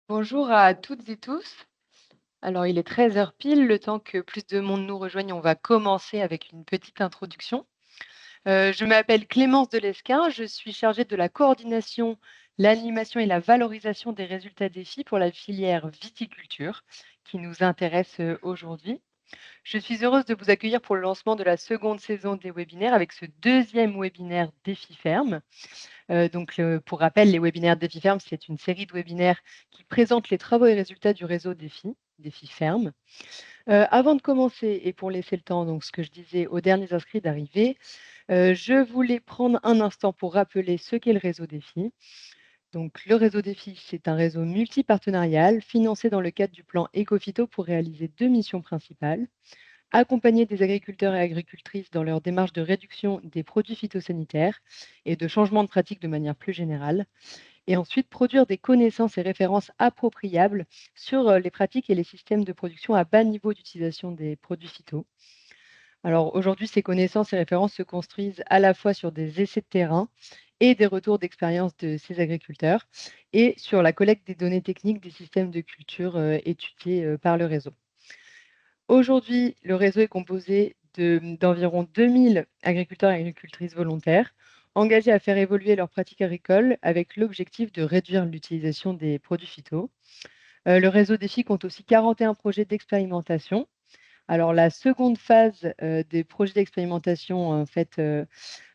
Bonjour à toutes et tous. Alors, il est 13 heures pile, le temps que plus de monde nous rejoigne, on va commencer avec une petite introduction. Je m'appelle Clémence Delesquin, je suis chargée de la coordination, l'animation et la valorisation des résultats défis pour la filière viticulture qui nous intéresse aujourd'hui. Je suis heureuse de vous accueillir pour le lancement de la seconde saison des webinaires avec ce deuxième webinaire Défi Ferme. Pour rappel, les webinaires Défi Ferme, c'est une série de webinaires qui présentent les travaux et résultats du réseau Défi Ferme. Avant de commencer et pour laisser le temps, donc ce que je disais aux derniers inscrits d'arriver, je voulais prendre un instant pour rappeler ce qu'est le réseau Défi. Donc, le réseau Défi, c'est un réseau multipartenarial financé dans le cadre du plan Ecofito pour réaliser deux missions principales: accompagner des agriculteurs et agricultrices dans leur démarche de réduction des produits phytosanitaires et de changement de pratique de manière plus générale, et ensuite produire des connaissances et références appropriables sur les pratiques et les systèmes de production à bas niveau d'utilisation des produits phyto. Alors aujourd'hui, ces connaissances et références se construisent à la fois sur des essais de terrain et des retours d'expérience de ces agriculteurs et sur la collecte des données techniques des systèmes de culture étudiés par le réseau. Aujourd'hui, le réseau est composé d'environ 2000 agriculteurs et agricultrices volontaires engagés à faire évoluer leurs pratiques agricoles avec l'objectif de réduire l'utilisation des produits phyto. Le réseau Défi compte aussi 41 projets d'expérimentation. Alors la seconde phase des projets d'expérimentation, en fait,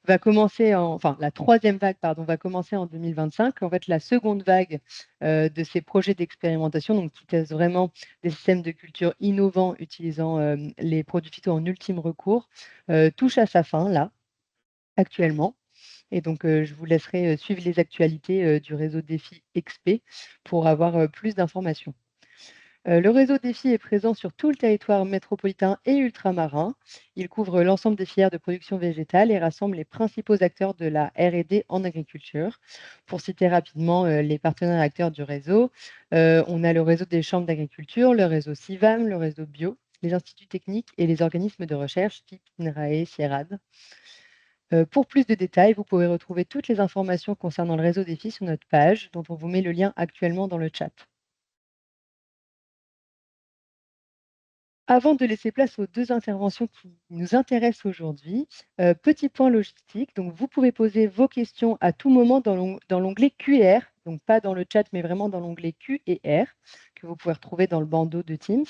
va commencer enfin la troisième vague, pardon, va commencer en 2025. En fait, la seconde vague de ces projets d'expérimentation, donc qui testent vraiment des systèmes de culture innovants utilisant les produits phyto en ultime recours, touche à sa fin là, actuellement. Et donc, je vous laisserai suivre les actualités du réseau Défi XP pour avoir plus d'informations. Le réseau Défi est présent sur tout le territoire métropolitain et ultramarin. Il couvre l'ensemble des filières de production végétale et rassemble les principaux acteurs de la R&D en agriculture. Pour citer rapidement les partenaires acteurs du réseau, on a le réseau des chambres d'agriculture, le réseau CIVAM, le réseau Bio, les instituts techniques et les organismes de recherche type INRAE, CIERAD. Pour plus de détails, vous pouvez retrouver toutes les informations concernant le réseau Défi sur notre page, dont on vous met le lien actuellement dans le chat. Avant de laisser place aux 2 interventions qui nous intéressent aujourd'hui, petit point logistique, donc vous pouvez poser vos questions à tout moment dans l'onglet QR, donc pas dans le chat, mais vraiment dans l'onglet Q et R, que vous pouvez retrouver dans le bandeau de Teams.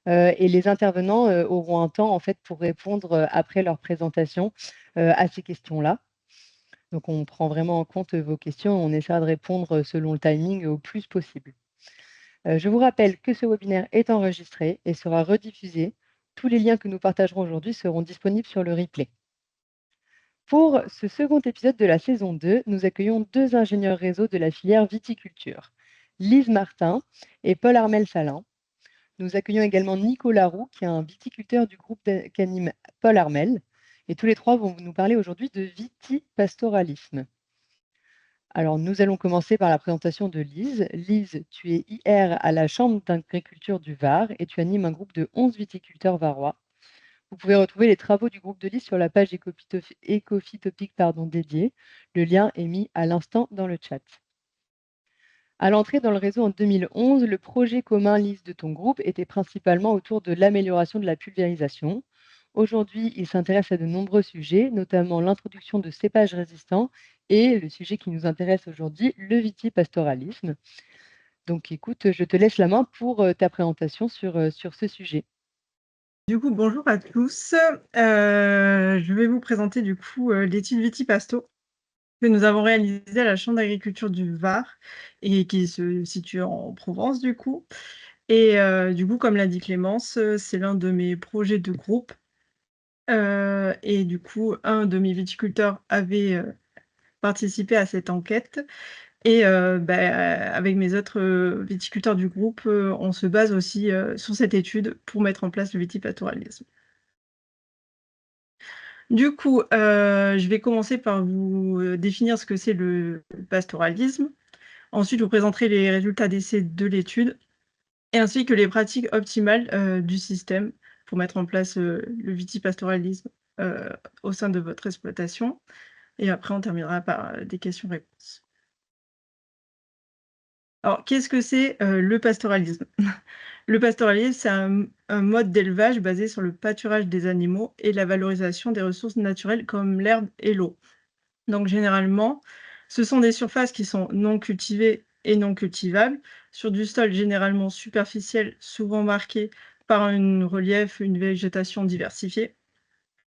Et les intervenants, auront un temps, en fait, pour répondre, après leur présentation, à ces questions-là. Donc on prend vraiment en compte, vos questions, on essaiera de répondre, selon le timing, au plus possible. Je vous rappelle que ce webinaire est enregistré et sera rediffusé. Tous les liens que nous partagerons aujourd'hui seront disponibles sur le replay. Pour ce second épisode de la saison 2, nous accueillons deux ingénieurs réseau de la filière viticulture, Lise Martin et Paul Armel-Salin. Nous accueillons également Nicolas Roux, qui est un viticulteur du groupe qu'anime Paul Armel. Et tous les trois vont nous parler aujourd'hui de vitipastoralisme. Alors, nous allons commencer par la présentation de Lise. Lise, tu es IR à la Chambre d'agriculture du Var et tu animes un groupe de 11 viticulteurs varois. Vous pouvez retrouver les travaux du groupe de Lise sur la page Ecofitopic dédiée. Le lien est mis à l'instant dans le chat. À l'entrée dans le réseau en 2011, le projet commun Lise de ton groupe était principalement autour de l'amélioration de la pulvérisation. Aujourd'hui, il s'intéresse à de nombreux sujets, notamment l'introduction de cépages résistants et le sujet qui nous intéresse aujourd'hui, le vitipastoralisme. Donc écoute, je te laisse la main pour ta présentation sur ce sujet. Du coup, bonjour à tous. Je vais vous présenter du coup, l'étude Vitipasto que nous avons réalisée à la Chambre d'agriculture du Var et qui se situe en Provence du coup. Et du coup, comme l'a dit Clémence, c'est l'un de mes projets de groupe. Et du coup, un de mes viticulteurs avait, participé à cette enquête et avec mes autres, viticulteurs du groupe, on se base aussi, sur cette étude pour mettre en place le vitipastoralisme. Du coup, je vais commencer par vous, définir ce que c'est le pastoralisme. Ensuite, je vous présenterai les résultats d'essais de l'étude et ainsi que les pratiques optimales, du système pour mettre en place, le vitipastoralisme, heu, au sein de votre exploitation et après on terminera par, des questions-réponses. Alors, qu'est-ce que c'est le pastoralisme? Le pastoralisme, c'est un mode d'élevage basé sur le pâturage des animaux et la valorisation des ressources naturelles comme l'herbe et l'eau. Donc généralement, ce sont des surfaces qui sont non cultivées et non cultivables, sur du sol généralement superficiel, souvent marqué par un relief, une végétation diversifiée,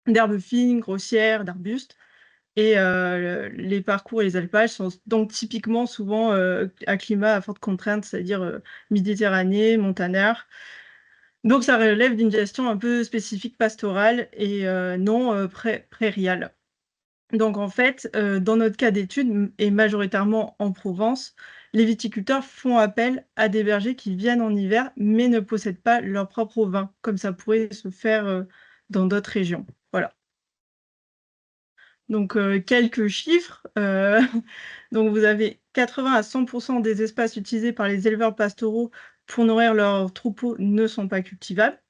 d'herbes fines, grossières, d'arbustes. Et les parcours et les alpages sont donc typiquement souvent, à climat à forte contrainte, c'est-à-dire, méditerranée, montagnard. Donc ça relève d'une gestion un peu spécifique pastorale et non, prairiale. Donc en fait, dans notre cas d'étude, et majoritairement en Provence, les viticulteurs font appel à des bergers qui viennent en hiver, mais ne possèdent pas leur propre vin, comme ça pourrait se faire, dans d'autres régions. Voilà. Donc quelques chiffres, donc vous avez 80 à 100 des espaces utilisés par les éleveurs pastoraux pour nourrir leurs troupeaux ne sont pas cultivables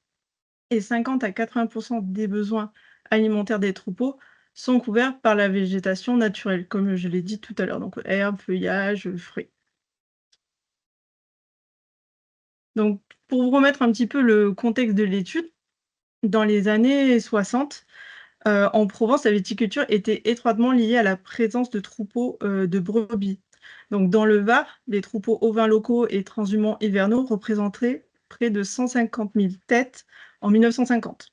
et 50 à 80 des besoins alimentaires des troupeaux sont couverts par la végétation naturelle, comme je l'ai dit tout à l'heure, donc herbes, feuillages, fruits. Donc pour vous remettre un petit peu le contexte de l'étude, dans les années 60, en Provence, la viticulture était étroitement liée à la présence de troupeaux, de brebis. Donc dans le Var, les troupeaux ovins locaux et transhumants hivernaux représentaient près de 150 000 têtes en 1950.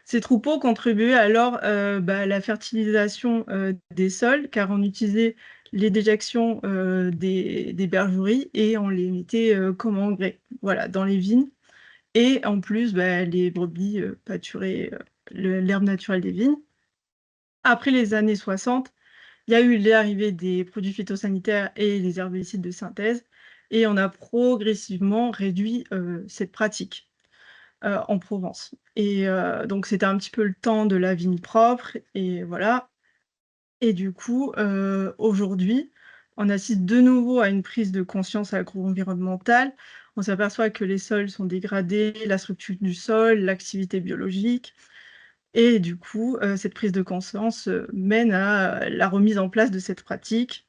Ces troupeaux contribuaient alors, à la fertilisation, des sols, car on utilisait les déjections, des bergeries et on les mettait, comme engrais, voilà, dans les vignes et en plus, les brebis, pâturaient, l'herbe naturelle des vignes. Après les années 60, il y a eu l'arrivée des produits phytosanitaires et les herbicides de synthèse et on a progressivement réduit, cette pratique, en Provence et donc c'était un petit peu le temps de la vigne propre et voilà et du coup, aujourd'hui, on assiste de nouveau à une prise de conscience agro-environnementale. On s'aperçoit que les sols sont dégradés, la structure du sol, l'activité biologique et du coup, cette prise de conscience, mène à la remise en place de cette pratique.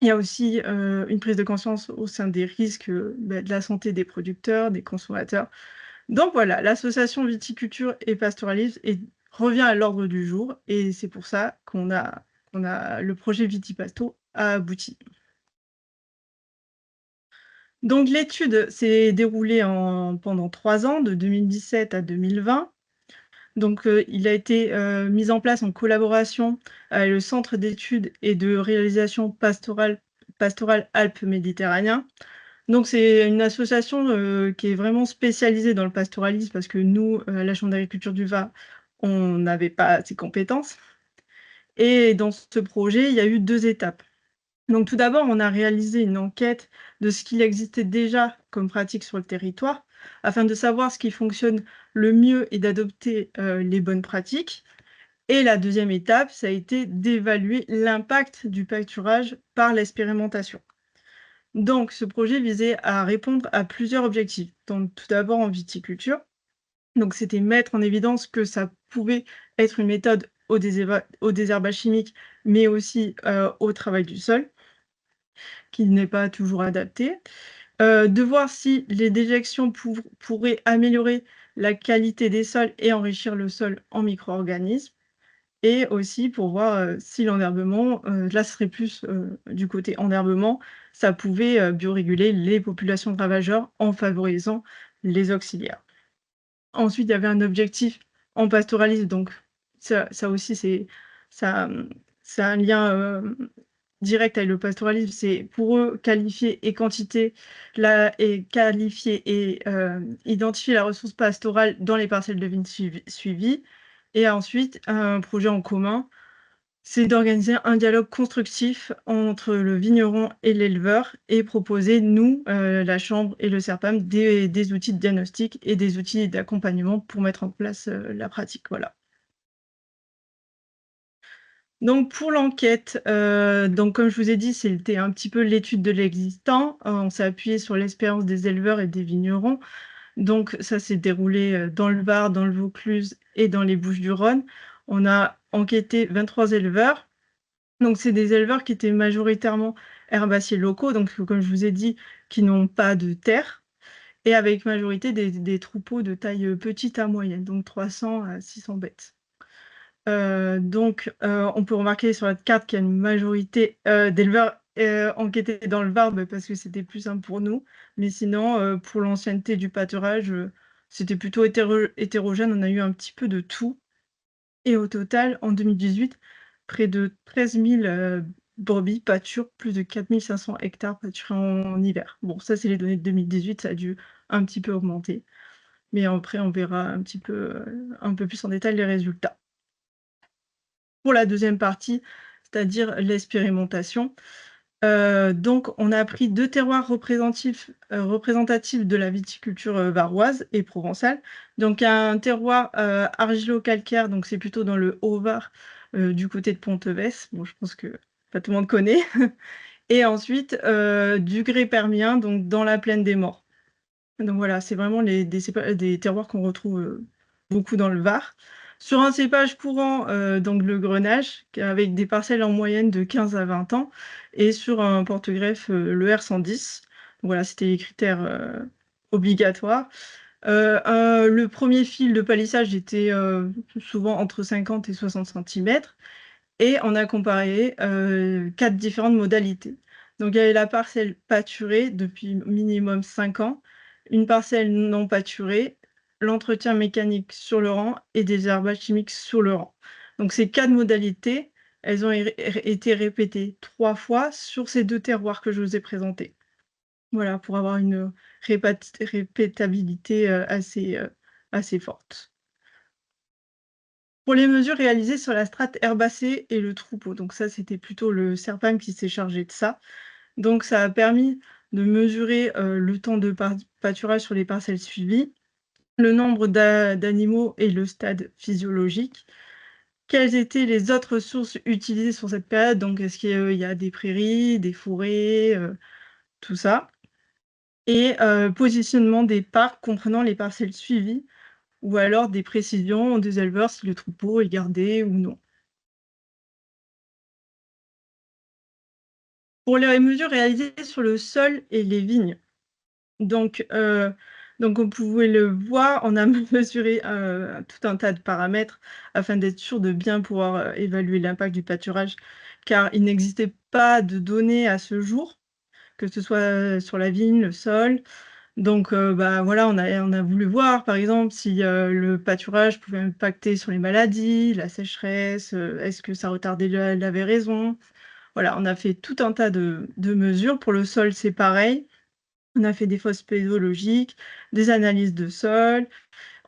Il y a aussi, une prise de conscience au sein des risques, de la santé des producteurs, des consommateurs. Donc voilà, l'association viticulture et pastoralisme revient à l'ordre du jour et c'est pour ça qu'on a le projet Vitipasto a abouti. Donc l'étude s'est déroulée pendant 3 ans, de 2017 à 2020. Donc, il a été, mis en place en collaboration avec le Centre d'études et de réalisation pastorale Alpes-Méditerranéen. Donc c'est une association, qui est vraiment spécialisée dans le pastoralisme parce que nous, à la chambre d'agriculture du Var, on n'avait pas ces compétences et dans ce projet, il y a eu 2 étapes. Donc tout d'abord, on a réalisé une enquête de ce qu'il existait déjà comme pratique sur le territoire, afin de savoir ce qui fonctionne le mieux et d'adopter, les bonnes pratiques. Et la deuxième étape, ça a été d'évaluer l'impact du pâturage par l'expérimentation. Donc ce projet visait à répondre à plusieurs objectifs. Donc tout d'abord en viticulture, donc c'était mettre en évidence que ça pouvait être une méthode au désherbage chimique, mais aussi, au travail du sol qui n'est pas toujours adapté. De voir si les déjections pourraient améliorer la qualité des sols et enrichir le sol en micro-organismes et aussi pour voir, si l'enherbement, là ce serait plus, du côté enherbement, ça pouvait, bioréguler les populations de ravageurs en favorisant les auxiliaires. Ensuite, il y avait un objectif en pastoralisme, donc ça aussi ça, c'est un lien, direct avec le pastoralisme, c'est pour eux qualifier et identifier la ressource pastorale dans les parcelles de vignes suivies et ensuite un projet en commun, c'est d'organiser un dialogue constructif entre le vigneron et l'éleveur et proposer, nous, la chambre et le CERPAM, des outils de diagnostic et des outils d'accompagnement pour mettre en place, la pratique, voilà. Donc pour l'enquête, donc comme je vous ai dit, c'était un petit peu l'étude de l'existant. On s'est appuyé sur l'expérience des éleveurs et des vignerons. Donc ça s'est déroulé, dans le Var, dans le Vaucluse et dans les Bouches-du-Rhône. On a enquêté 23 éleveurs. Donc c'est des éleveurs qui étaient majoritairement herbacées locaux, donc comme je vous ai dit, qui n'ont pas de terre, et avec majorité des troupeaux de taille petite à moyenne, donc 300 à 600 bêtes. On peut remarquer sur la carte qu'il y a une majorité d'éleveurs enquêtés dans le Var, parce que c'était plus simple pour nous. Mais sinon, pour l'ancienneté du pâturage, c'était plutôt hétérogène. On a eu un petit peu de tout. Et au total, en 2018, près de 13 000 brebis pâturent, plus de 4 500 hectares pâturés en hiver. Bon, ça, c'est les données de 2018, ça a dû un petit peu augmenter. Mais après, on verra un peu plus en détail les résultats. Pour la deuxième partie, c'est-à-dire l'expérimentation, on a pris 2 terroirs représentatifs de la viticulture varoise et provençale. Donc un terroir argilo-calcaire, donc c'est plutôt dans le Haut-Var, du côté de Pontevès. Bon, je pense que pas tout le monde connaît. Et ensuite du grès permien, donc dans la plaine des Morts. Donc voilà, c'est vraiment des terroirs qu'on retrouve beaucoup dans le Var. Sur un cépage courant, donc le Grenache, avec des parcelles en moyenne de 15 à 20 ans, et sur un porte-greffe, le R110. Voilà, c'était les critères obligatoires. Le premier fil de palissage était souvent entre 50 et 60 centimètres. Et on a comparé 4 différentes modalités. Donc il y avait la parcelle pâturée depuis minimum 5 ans, une parcelle non pâturée, l'entretien mécanique sur le rang et des herbages chimiques sur le rang. Donc ces 4 modalités, elles ont été répétées 3 fois sur ces 2 terroirs que je vous ai présentés. Voilà, pour avoir une répétabilité assez forte. Pour les mesures réalisées sur la strate herbacée et le troupeau, donc ça, c'était plutôt le CERPAM qui s'est chargé de ça. Donc ça a permis de mesurer, le temps de pâturage sur les parcelles suivies, le nombre d'animaux et le stade physiologique. Quelles étaient les autres sources utilisées sur cette période? Donc est-ce qu'il y a des prairies, des forêts, tout ça? Et positionnement des parcs comprenant les parcelles suivies ou alors des précisions des éleveurs si le troupeau est gardé ou non. Pour les mesures réalisées sur le sol et les vignes, donc on pouvait le voir, on a mesuré, tout un tas de paramètres afin d'être sûr de bien pouvoir, évaluer l'impact du pâturage, car il n'existait pas de données à ce jour, que ce soit sur la vigne, le sol. Donc voilà, on a voulu voir, par exemple, si, le pâturage pouvait impacter sur les maladies, la sécheresse, est-ce que ça retardait la véraison? Voilà, on a fait tout un tas de mesures. Pour le sol, c'est pareil. On a fait des fosses pédologiques, des analyses de sol.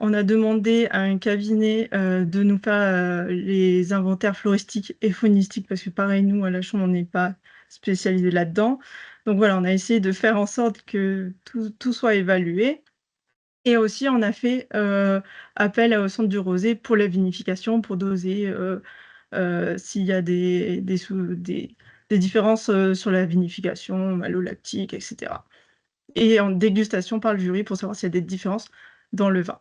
On a demandé à un cabinet, de nous faire, les inventaires floristiques et faunistiques parce que pareil, nous, à la chambre, on n'est pas spécialisés là-dedans. Donc voilà, on a essayé de faire en sorte que tout soit évalué. Et aussi, on a fait, appel au Centre du Rosé pour la vinification, pour doser, s'il y a des différences, sur la vinification, malolactique et cetera. Et en dégustation par le jury pour savoir s'il y a des différences dans le vin.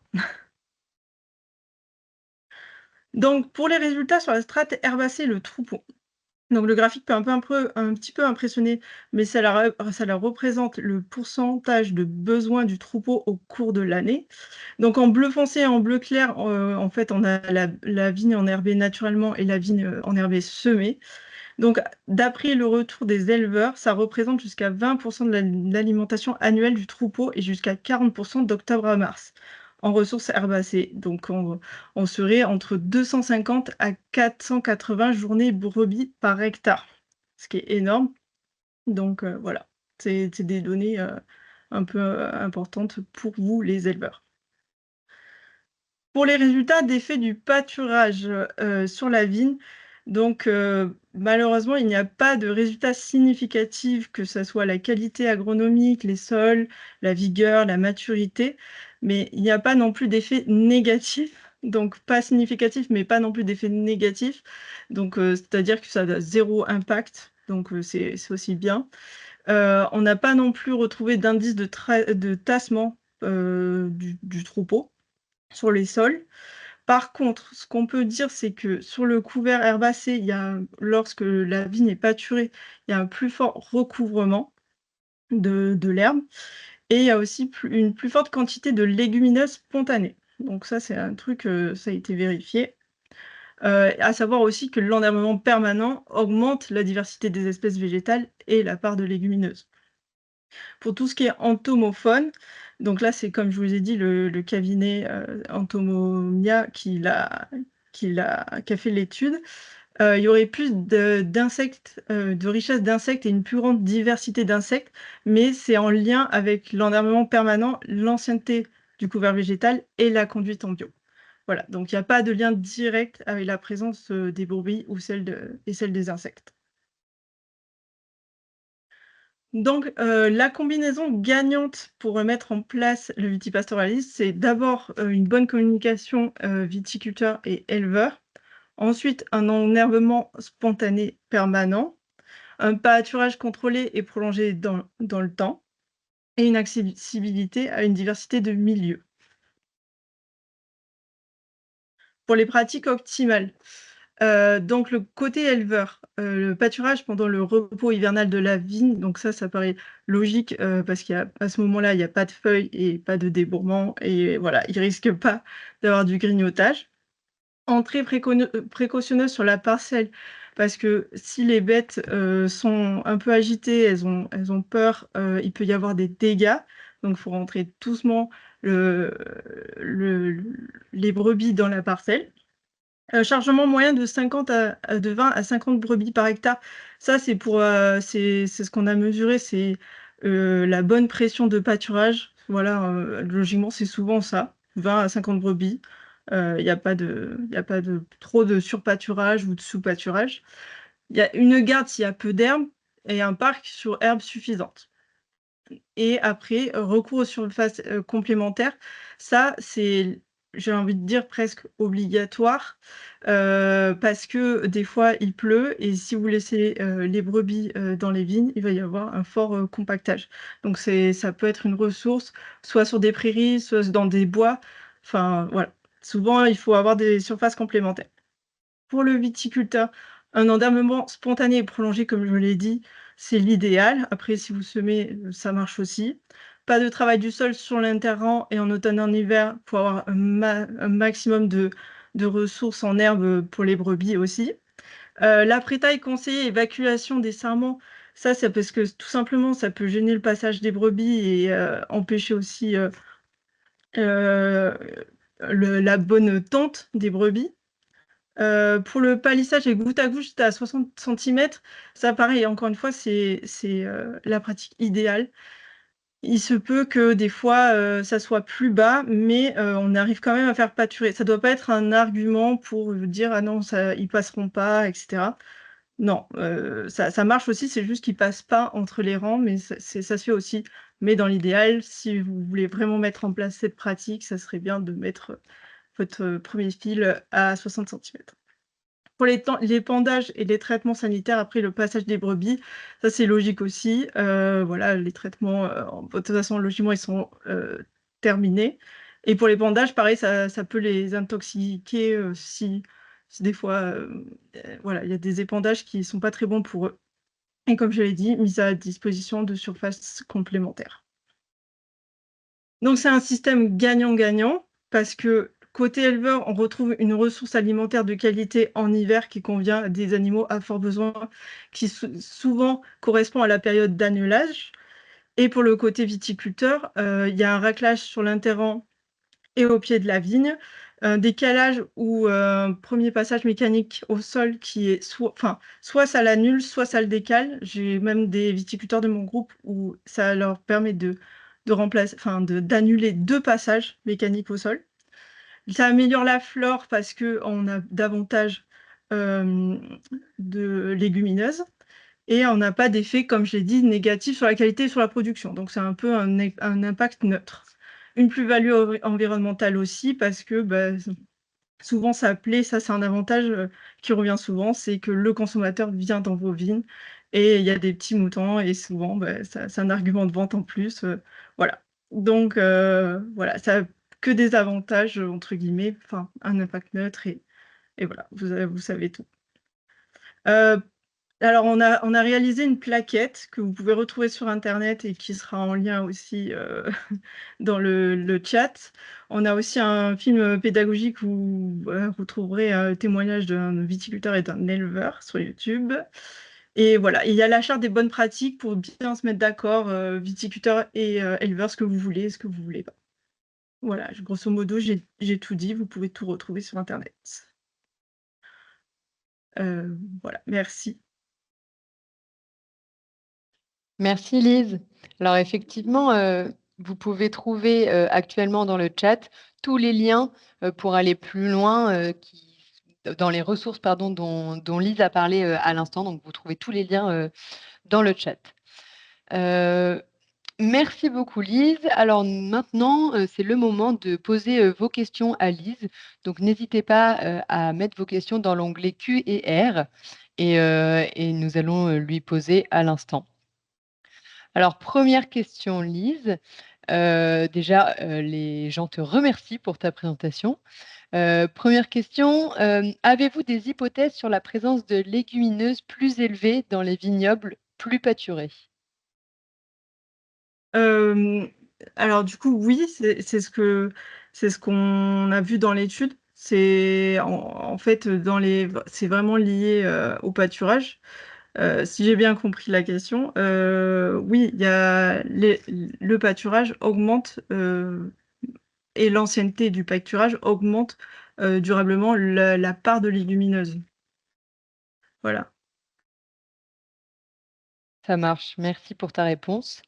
Donc pour les résultats sur la strate herbacée, le troupeau. Donc le graphique peut un petit peu impressionner, mais ça représente le pourcentage de besoin du troupeau au cours de l'année. Donc en bleu foncé et en bleu clair, en fait, on a la vigne enherbée naturellement et la vigne, enherbée semée. Donc d'après le retour des éleveurs, ça représente jusqu'à 20 de l'alimentation annuelle du troupeau et jusqu'à 40 d'octobre à mars en ressources herbacées. Donc on serait entre 250 à 480 journées brebis par hectare, ce qui est énorme. Donc voilà, c'est des données, un peu, importantes pour vous les éleveurs. Pour les résultats d'effet du pâturage, sur la vigne, donc malheureusement, il n'y a pas de résultats significatifs, que ça soit la qualité agronomique, les sols, la vigueur, la maturité, mais il n'y a pas non plus d'effet négatif, donc pas significatif, mais pas non plus d'effet négatif. Donc c'est-à-dire que ça a 0 impact, donc c'est aussi bien. On n'a pas non plus retrouvé d'indice de tassement, du troupeau sur les sols. Par contre, ce qu'on peut dire, c'est que sur le couvert herbacé, lorsque la vigne est pâturée, il y a un plus fort recouvrement de l'herbe et il y a aussi une plus forte quantité de légumineuses spontanées. Donc ça, c'est un truc, ça a été vérifié. À savoir aussi que l'enherbement permanent augmente la diversité des espèces végétales et la part de légumineuses. Pour tout ce qui est entomofaune, donc là, c'est comme je vous ai dit, le cabinet, Entomomia qui a fait l'étude. Il y aurait plus d'insectes, de richesse d'insectes et une plus grande diversité d'insectes, mais c'est en lien avec l'enherbement permanent, l'ancienneté du couvert végétal et la conduite en bio. Voilà, donc il y a pas de lien direct avec la présence, des brebis ou celle des insectes. Donc, la combinaison gagnante pour mettre en place le vitipastoralisme, c'est d'abord, une bonne communication, viticulteur et éleveur. Ensuite, un enherbement spontané permanent, un pâturage contrôlé et prolongé dans le temps et une accessibilité à une diversité de milieux. Pour les pratiques optimales, donc le côté éleveur, le pâturage pendant le repos hivernal de la vigne, donc ça paraît logique, parce qu'à ce moment-là, il y a pas de feuilles et pas de débourrement et voilà, ils risquent pas d'avoir du grignotage. Entrée précautionneuse sur la parcelle, parce que si les bêtes, sont un peu agitées, elles ont peur, il peut y avoir des dégâts, donc il faut rentrer doucement le le les brebis dans la parcelle. Chargement moyen de 20 à 50 brebis par hectare. Ça, c'est ce qu'on a mesuré, c'est, la bonne pression de pâturage. Voilà, logiquement, c'est souvent ça, 20 à 50 brebis. Il y a pas de trop de surpâturage ou de sous-pâturage. Il y a une garde s'il y a peu d'herbe et un parc sur herbe suffisante. Et après, recours aux surfaces, complémentaires, ça, c'est, j'ai envie de dire presque obligatoire, parce que des fois il pleut et si vous laissez, les brebis, dans les vignes, il va y avoir un fort, compactage. Donc ça peut être une ressource, soit sur des prairies, soit dans des bois, enfin voilà. Souvent, il faut avoir des surfaces complémentaires. Pour le viticulteur, un enherbement spontané et prolongé, comme je l'ai dit, c'est l'idéal. Après, si vous semez, ça marche aussi. Pas de travail du sol sur l'interrang et en automne et en hiver pour avoir un maximum de ressources en herbe, pour les brebis aussi. L'après-taille conseillée, évacuation des sarments, ça, c'est parce que tout simplement, ça peut gêner le passage des brebis et empêcher aussi, heu, la bonne tonte des brebis. Pour le palissage et goutte à goutte jusqu'à 60 centimètres, ça pareil, encore une fois, c'est la pratique idéale. Il se peut que des fois, ça soit plus bas, mais on arrive quand même à faire pâturer. Ça doit pas être un argument pour, dire: «Ah non, ça ils passeront pas» et cetera. Non, ça marche aussi, c'est juste qu'ils passent pas entre les rangs, mais ça se fait aussi. Mais dans l'idéal, si vous voulez vraiment mettre en place cette pratique, ça serait bien de mettre, votre, 1er fil à 60 centimètres. Pour les pendages et les traitements sanitaires après le passage des brebis, ça c'est logique aussi. Voilà, les traitements, de toute façon, logiquement, ils sont, terminés et pour les pendages, pareil, ça peut les intoxiquer, si des fois, voilà, il y a des épandages qui sont pas très bons pour eux et comme je l'ai dit, mise à disposition de surfaces complémentaires. Donc c'est un système gagnant-gagnant parce que côté éleveur, on retrouve une ressource alimentaire de qualité en hiver qui convient à des animaux à fort besoin, qui souvent correspond à la période d'annelage. Et pour le côté viticulteur, il y a un raclage sur l'interrang et au pied de la vigne, un décalage ou un 1er passage mécanique au sol qui est soit ça l'annule, soit ça le décale. J'ai même des viticulteurs de mon groupe où ça leur permet de remplacer d'annuler 2 passages mécaniques au sol. Ça améliore la flore parce qu'on a davantage, hem, de légumineuses et on n'a pas d'effet, comme je l'ai dit, négatif sur la qualité et sur la production. Donc c'est un peu un impact neutre. Une plus-value environnementale aussi parce que, bah, souvent ça plaît, ça c'est un avantage, qui revient souvent, c'est que le consommateur vient dans vos vignes et il y a des petits moutons et souvent, bah, ça c'est un argument de vente en plus, voilà. Donc voilà, ça que des avantages, entre guillemets, enfin un impact neutre et voilà, vous savez tout. Heu, alors on a réalisé une plaquette que vous pouvez retrouver sur internet et qui sera en lien aussi, dans le chat. On a aussi un film, pédagogique où, vous trouverez un témoignage d'un viticulteur et d'un éleveur sur YouTube et voilà, il y a la charte des bonnes pratiques pour bien se mettre d'accord, viticulteur et éleveur, ce que vous voulez et ce que vous voulez pas. Voilà, grosso modo, j'ai tout dit, vous pouvez tout retrouver sur internet. Voilà, merci. Merci Lise. Alors effectivement, vous pouvez trouver, actuellement dans le chat tous les liens, pour aller plus loin, dans les ressources pardon dont Lise a parlé, à l'instant. Donc vous trouvez tous les liens, dans le chat. Merci beaucoup Lise. Alors maintenant, c'est le moment de poser, vos questions à Lise. Donc n'hésitez pas, à mettre vos questions dans l'onglet Q et R et nous allons, lui poser à l'instant. Alors première question Lise, déjà, les gens te remercient pour ta présentation. Première question, avez-vous des hypothèses sur la présence de légumineuses plus élevées dans les vignobles plus pâturés? Hem, alors du coup, oui, c'est ce qu'on a vu dans l'étude. C'est en fait, c'est vraiment lié, au pâturage. Si j'ai bien compris la question, oui, il y a le pâturage augmente, et l'ancienneté du pâturage augmente, durablement la part de légumineuses. Voilà. Ça marche, merci pour ta réponse.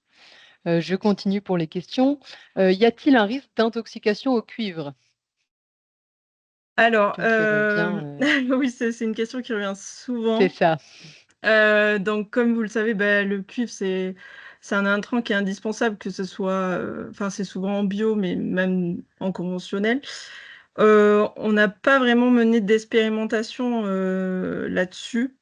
Je continue pour les questions. Y a-t-il un risque d'intoxication au cuivre? Alors, Question qui revient, oui, c'est une question qui revient c'est souvent. ça. Donc comme vous le savez, bah, le cuivre, c'est un intrant qui est indispensable, que ce soit, enfin, c'est souvent en bio, mais même en conventionnel. On n'a pas vraiment mené d'expérimentation, là-dessus,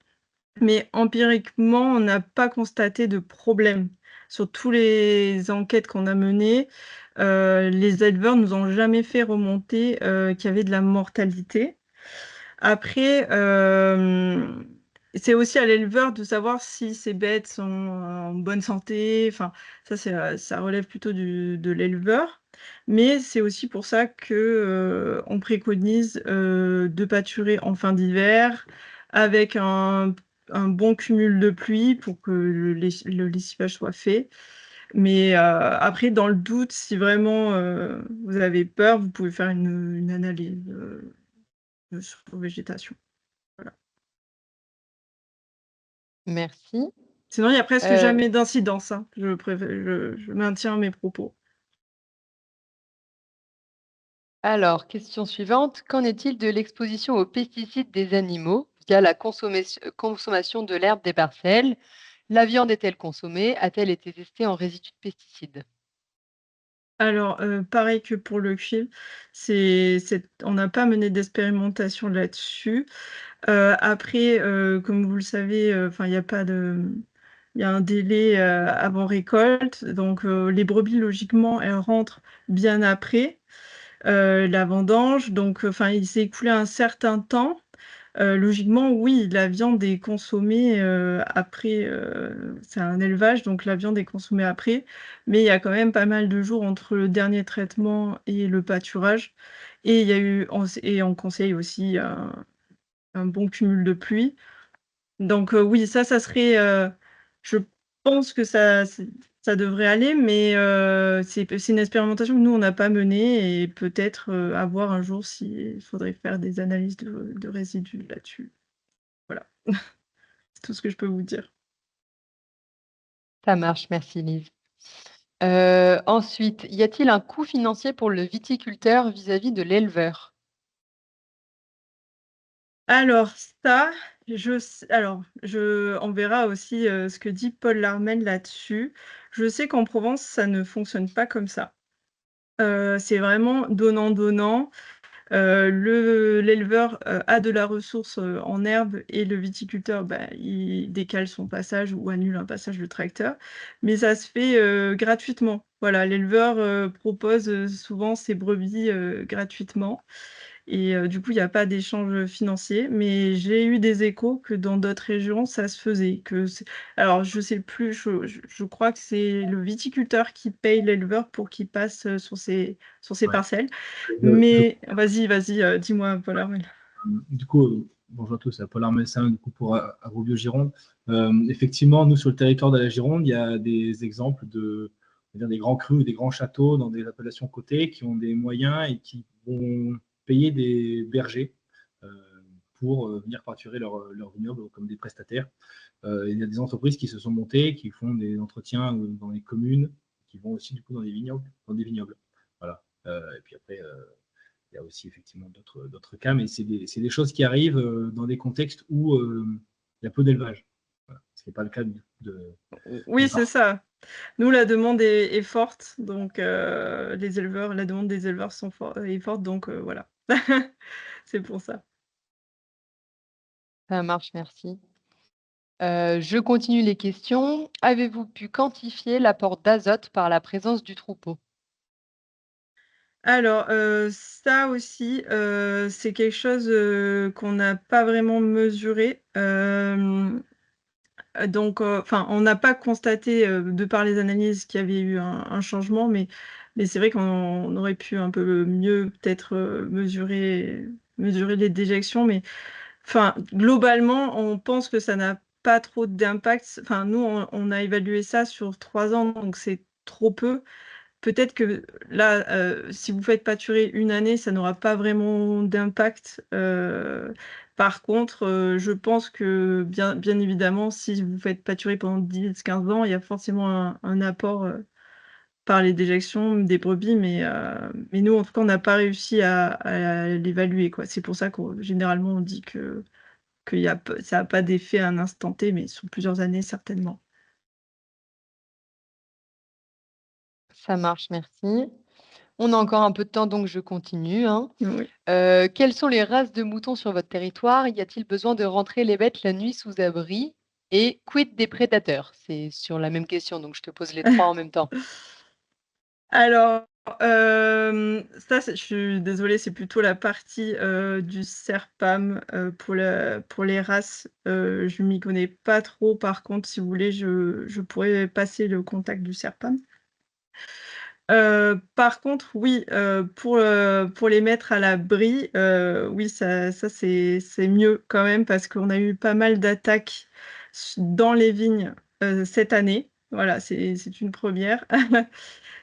mais empiriquement, on n'a pas constaté de problème. Sur tous les enquêtes qu'on a menées, les éleveurs nous ont jamais fait remonter, qu'il y avait de la mortalité. Après, c'est aussi à l'éleveur de savoir si ses bêtes sont en bonne santé. Enfin, ça relève plutôt de l'éleveur. Mais c'est aussi pour ça que, on préconise, de pâturer en fin d'hiver avec un bon cumul de pluie pour que le lessivage soit fait. Mais, après dans le doute, si vraiment, vous avez peur, vous pouvez faire une analyse, sur vos végétations. Voilà. Merci. Sinon, il y a presque Heu, jamais d'incidence, hein. Je maintiens mes propos. alors question suivante, qu'en est-il de l'exposition aux pesticides des animaux via la consommation de l'herbe des parcelles? La viande est-elle consommée? A-t-elle été testée en résidus de pesticides? Alors, pareil que pour le cuivre, on n'a pas mené d'expérimentation là-dessus. Après, comme vous le savez, enfin, il y a un délai, avant récolte, donc les brebis, logiquement, elles rentrent bien après, la vendange, donc enfin, il s'est écoulé un certain temps. Logiquement, oui, la viande est consommée, après, c'est un élevage, donc la viande est consommée après, mais il y a quand même pas mal de jours entre le dernier traitement et le pâturage et il y a eu et on conseille aussi un bon cumul de pluie. Donc oui, ça serait, je pense que ça devrait aller, mais c'est une expérimentation que nous, on n'a pas menée et peut-être, à voir un jour s'il faudrait faire des analyses de résidus là-dessus. Voilà, c'est tout ce que je peux vous dire. Ça marche, merci Lise. Ensuite, y a-t-il un coût financier pour le viticulteur vis-à-vis de l'éleveur? Alors ça, on verra aussi, ce que dit Paul Larmel là-dessus. Je sais qu'en Provence, ça ne fonctionne pas comme ça. C'est vraiment donnant-donnant. L'éleveur, a de la ressource, en herbe et le viticulteur, bah, il décale son passage ou annule un passage de tracteur, mais ça se fait, gratuitement. Voilà, l'éleveur, propose, souvent ses brebis, gratuitement et du coup, il y a pas d'échange, financier. Mais j'ai eu des échos que dans d'autres régions, ça se faisait, que c'est alors je sais plus, je crois que c'est le viticulteur qui paye l'éleveur pour qu'il passe, sur ses Ouais. parcelles. Je Mais vas-y, dis-moi, Paul Armel. Du coup, bonjour à tous, c'est Paul Armessin, du coup, pour Agrobio Gironde. Effectivement, nous, sur le territoire de la Gironde, il y a des exemples de, on va dire, des grands crus ou des grands châteaux dans des appellations cotées qui ont des moyens et qui vont payer des bergers euh, pour venir pâturer leur vignoble comme des prestataires. Il y a des entreprises qui se sont montées, qui font des entretiens dans les communes, qui vont aussi du coup dans des vignobles. Voilà. Et puis après, il y a aussi effectivement d'autres cas, mais c'est des choses qui arrivent dans des contextes où il y a peu d'élevage. Voilà. Ce qui n'est pas le cas Oui, de c'est partout. ça. Nous, la demande est forte, donc la demande des éleveurs est forte, donc voilà. C'est pour ça. Ça marche, merci. Je continue les questions. Avez-vous pu quantifier l'apport d'azote par la présence du troupeau? Alors, ça aussi, c'est quelque chose, qu'on n'a pas vraiment mesuré, donc enfin, on n'a pas constaté, de par les analyses qu'il y avait eu un changement, mais c'est vrai qu'on aurait pu un peu mieux peut-être, mesurer les déjections, mais enfin, globalement, on pense que ça n'a pas trop d'impact. Enfin, nous, on a évalué ça sur 3 ans, donc c'est trop peu. Peut-être que là, si vous faites pâturer une année, ça n'aura pas vraiment d'impact. Par contre, je pense que bien évidemment, si vous faites pâturer pendant 10-15 ans, il y a forcément un apport, par les déjections des brebis, mais nous, en tout cas, on n'a pas réussi à l'évaluer, quoi. C'est pour ça qu'on généralement, on dit qu'il y a peu ça a pas d'effet à un instant T, mais sur plusieurs années, certainement. Ça marche, merci. On a encore un peu de temps, donc je continue, hein. Oui. Quelles sont les races de moutons sur votre territoire? Y a-t-il besoin de rentrer les bêtes la nuit sous abri? Et quid des prédateurs? C'est sur la même question, donc je te pose les 3 en même temps. Alors, ça, je suis désolée, c'est plutôt la partie, du CERPAM, pour les races, je m'y connais pas trop. Par contre, si vous voulez, je pourrais passer le contact du CERPAM. Par contre, oui, pour les mettre à l'abri, oui, ça c'est mieux quand même parce qu'on a eu pas mal d'attaques dans les vignes, cette année. Voilà, c'est une première.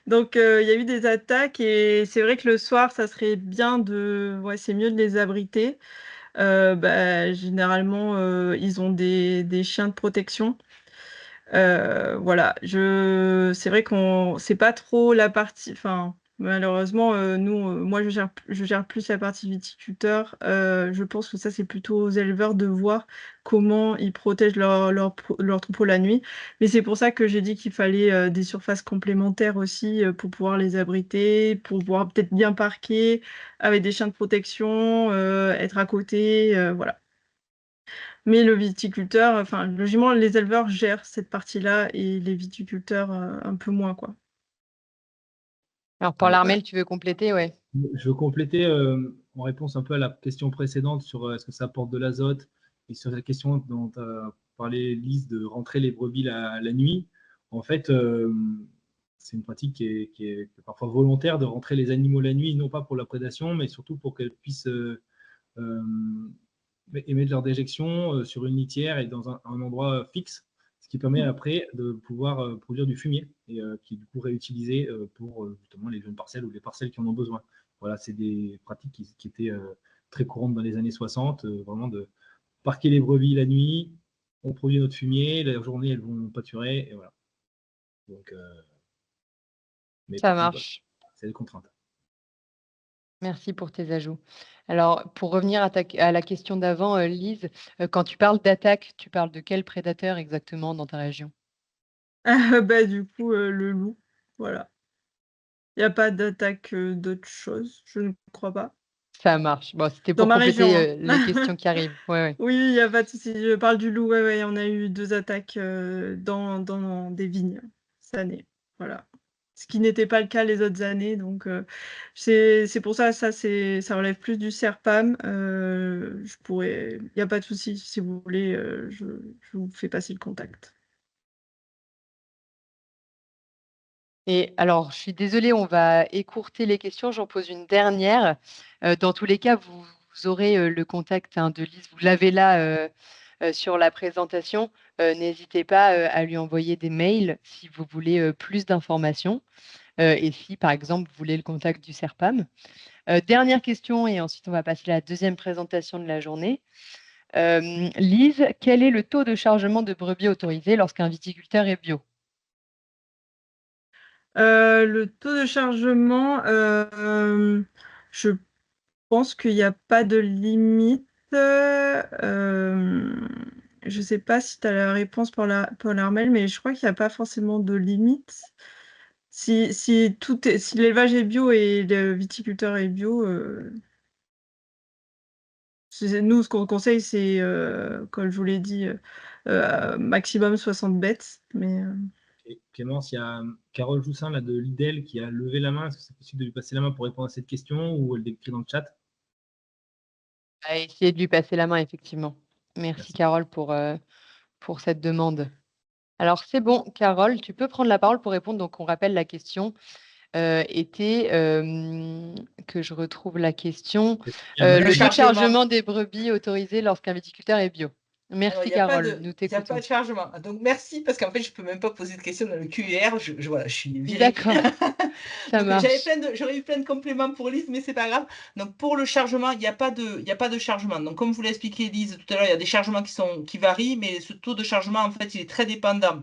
Donc, il y a eu des attaques et c'est vrai que le soir, ça serait bien c'est mieux de les abriter. Généralement, ils ont des chiens de protection. Voilà, c'est vrai qu'on c'est pas trop la partie enfin, malheureusement, nous, moi, je gère plus la partie viticulteur. Je pense que ça, c'est plutôt aux éleveurs de voir comment ils protègent leur troupeau la nuit. Mais c'est pour ça que j'ai dit qu'il fallait, des surfaces complémentaires aussi, pour pouvoir les abriter, pour pouvoir peut-être bien parquer avec des chiens de protection, être à côté, voilà. Mais le viticulteur, enfin, logiquement, les éleveurs gèrent cette partie-là et les viticulteurs, un peu moins, quoi. Alors pour Ouais. Voilà. l'armelle, tu veux compléter? Ouais. Je veux compléter en réponse un peu à la question précédente sur est-ce que ça apporte de l'azote et sur la question dont tu as parlé, Lise, de rentrer les brebis la nuit. En fait, c'est une pratique qui est parfois volontaire de rentrer les animaux la nuit, non pas pour la prédation, mais surtout pour qu'elles puissent euh, émettre leur déjection sur une litière et dans un endroit fixe, ce qui permet Mmh. après de pouvoir produire du fumier et qui est du coup réutilisé pour justement les jeunes parcelles ou les parcelles qui en ont besoin. Voilà, c'est des pratiques qui étaient très courantes dans les années 60, vraiment de parquer les brebis la nuit, on produit notre fumier, la journée elles vont pâturer, et voilà. Donc, mais Ça par contre, voilà, marche. c'est des contraintes. Merci pour tes ajouts. Alors pour revenir à la question d'avant, Lise, quand tu parles d'attaque, tu parles de quel prédateur exactement dans ta région? Du coup, le loup, voilà. Il y a pas d'attaque, d'autre chose, je ne crois pas. Ça marche. Bon, c'était Dans pour ma région, compléter, hein. les questions qui arrivent. Ouais, ouais. Oui, il y a pas de souci, je parle du loup, ouais, on a eu 2 attaques, dans des vignes cette année, voilà. ce qui n'était pas le cas les autres années. Donc, c'est pour ça, ça relève plus du CERPAM. Il n'y a pas de souci, si vous voulez, je vous fais passer le contact. Et alors, je suis désolée, on va écourter les questions. J'en pose une dernière. Dans tous les cas, vous aurez le contact de Lise. Vous l'avez là sur la présentation. N'hésitez pas à lui envoyer des mails si vous voulez plus d'informations et si, par exemple, vous voulez le contact du CERPAM. Dernière question et ensuite, on va passer à la deuxième présentation de la journée. Lise, quel est le taux de chargement de brebis autorisé lorsqu'un viticulteur est bio? Le taux de chargement, je pense qu'il n'y a pas de limite. Je ne sais pas si tu as la réponse Paul Armel, mais je crois qu'il n'y a pas forcément de limite. Si l'élevage est bio et le viticulteur est bio, nous, ce qu'on conseille, c'est, comme je vous l'ai dit, maximum 60 bêtes. Mais, Et Clémence, il y a Carole Joussin là, de Lidl qui a levé la main. Est-ce que c'est possible de lui passer la main pour répondre à cette question ou elle l'écrit dans le chat? On va essayer de lui passer la main, effectivement. Merci, Merci. Carole, pour cette demande. Alors, c'est bon, Carole, tu peux prendre la parole pour répondre. Donc, on rappelle la question était que je retrouve la question. Le taux de chargement des brebis autorisé lorsqu'un viticulteur est bio. Alors, Merci, il n'y a pas Carole. de, Nous il n'y a t'écoutons. pas de chargement. Donc, merci, parce qu'en fait, je ne peux même pas poser de questions dans le QER. Voilà, je suis virée. D'accord, ça Donc, marche. j'aurais eu plein de compléments pour Lise, mais c'est pas grave. Donc, pour le chargement, il n'y a pas de chargement. Donc, comme vous l'a expliqué Lise tout à l'heure, il y a des chargements qui varient, mais ce taux de chargement, en fait, il est très dépendant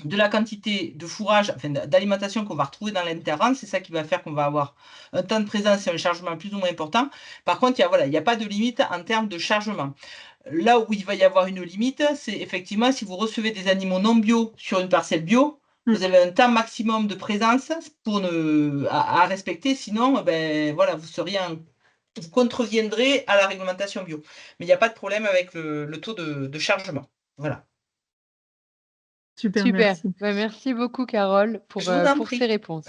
de la quantité de fourrage, enfin d'alimentation qu'on va retrouver dans l'interrante. C'est ça qui va faire qu'on va avoir un temps de présence et un chargement plus ou moins important. Par contre, il n'y a pas de limite en termes de chargement. Là où il va y avoir une limite, c'est effectivement si vous recevez des animaux non bio sur une parcelle bio, vous avez un temps maximum de présence à respecter, sinon ben, voilà, vous contreviendrez à la réglementation bio. Mais il n'y a pas de problème avec le taux de chargement. Voilà. super, Super. merci. Merci beaucoup, Carole, pour Je vous en prie. ces réponses.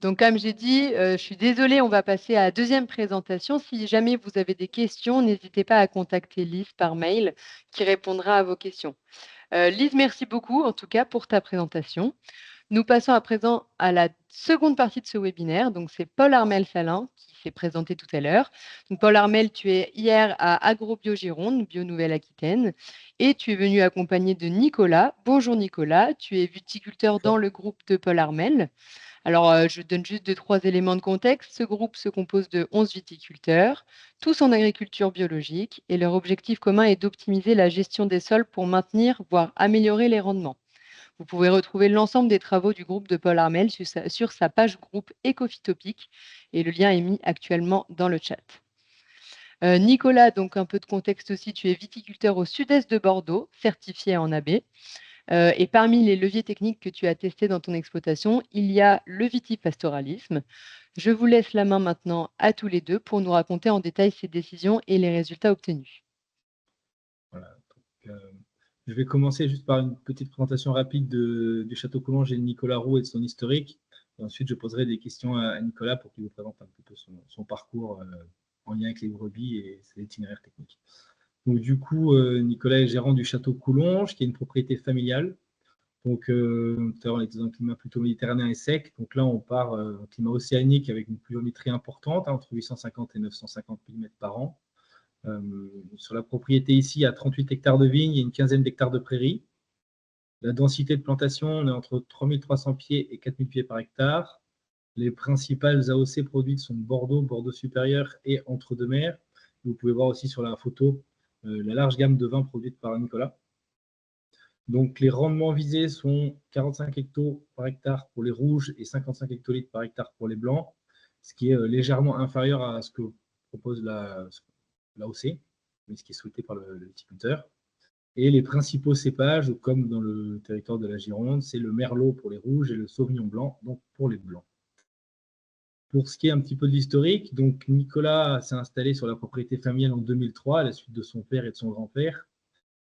Donc, comme j'ai dit, je suis désolée, on va passer à la deuxième présentation. Si jamais vous avez des questions, n'hésitez pas à contacter Lise par mail qui répondra à vos questions. Lise, merci beaucoup en tout cas pour ta présentation. Nous passons à présent à la seconde partie de ce webinaire. Donc, c'est Paul Armel-Salin qui s'est présenté tout à l'heure. Donc, Paul Armel, tu es hier à AgroBio Gironde, Bio Nouvelle-Aquitaine, et tu es venu accompagné de Nicolas. Bonjour Nicolas, tu es viticulteur dans le groupe de Paul Armel. Alors, je donne juste 2-3 éléments de contexte. Ce groupe se compose de 11 viticulteurs, tous en agriculture biologique, et leur objectif commun est d'optimiser la gestion des sols pour maintenir, voire améliorer les rendements. Vous pouvez retrouver l'ensemble des travaux du groupe de Paul Armel sur sa page groupe Ecophytopique, et le lien est mis actuellement dans le chat. Nicolas, donc un peu de contexte aussi, tu es viticulteur au sud-est de Bordeaux, certifié en AB. Et parmi les leviers techniques que tu as testés dans ton exploitation, il y a le vitivastoralisme. Je vous laisse la main maintenant à tous les deux pour nous raconter en détail ces décisions et les résultats obtenus. Voilà. Donc, je vais commencer juste par une petite présentation rapide du Château Collonges et de Nicolas Roux et de son historique. Et ensuite, je poserai des questions à Nicolas pour qu'il vous présente un petit peu son parcours en lien avec les brebis et ses itinéraires techniques. Donc, du coup, Nicolas est gérant du Château Collonges, qui est une propriété familiale. Donc, tout à l'heure, on était dans un climat plutôt méditerranéen et sec. Donc là, on part en climat océanique avec une pluviométrie importante, entre 850 et 950 mm par an. Sur la propriété ici, il y a 38 hectares de vignes et une quinzaine d'hectares de prairies. La densité de plantation, on est entre 3300 pieds et 4000 pieds par hectare. Les principales AOC produites sont Bordeaux, Bordeaux supérieur et Entre-deux-Mers. Vous pouvez voir aussi sur la photo la large gamme de vins produites par Nicolas. Donc, les rendements visés sont 45 hectos par hectare pour les rouges et 55 hectolitres par hectare pour les blancs, ce qui est légèrement inférieur à ce que propose l'AOC, mais ce qui est souhaité par le viticulteur. Et les principaux cépages, comme dans le territoire de la Gironde, c'est le Merlot pour les rouges et le Sauvignon blanc donc pour les blancs. Pour ce qui est un petit peu de l'historique, donc Nicolas s'est installé sur la propriété familiale en 2003 à la suite de son père et de son grand-père.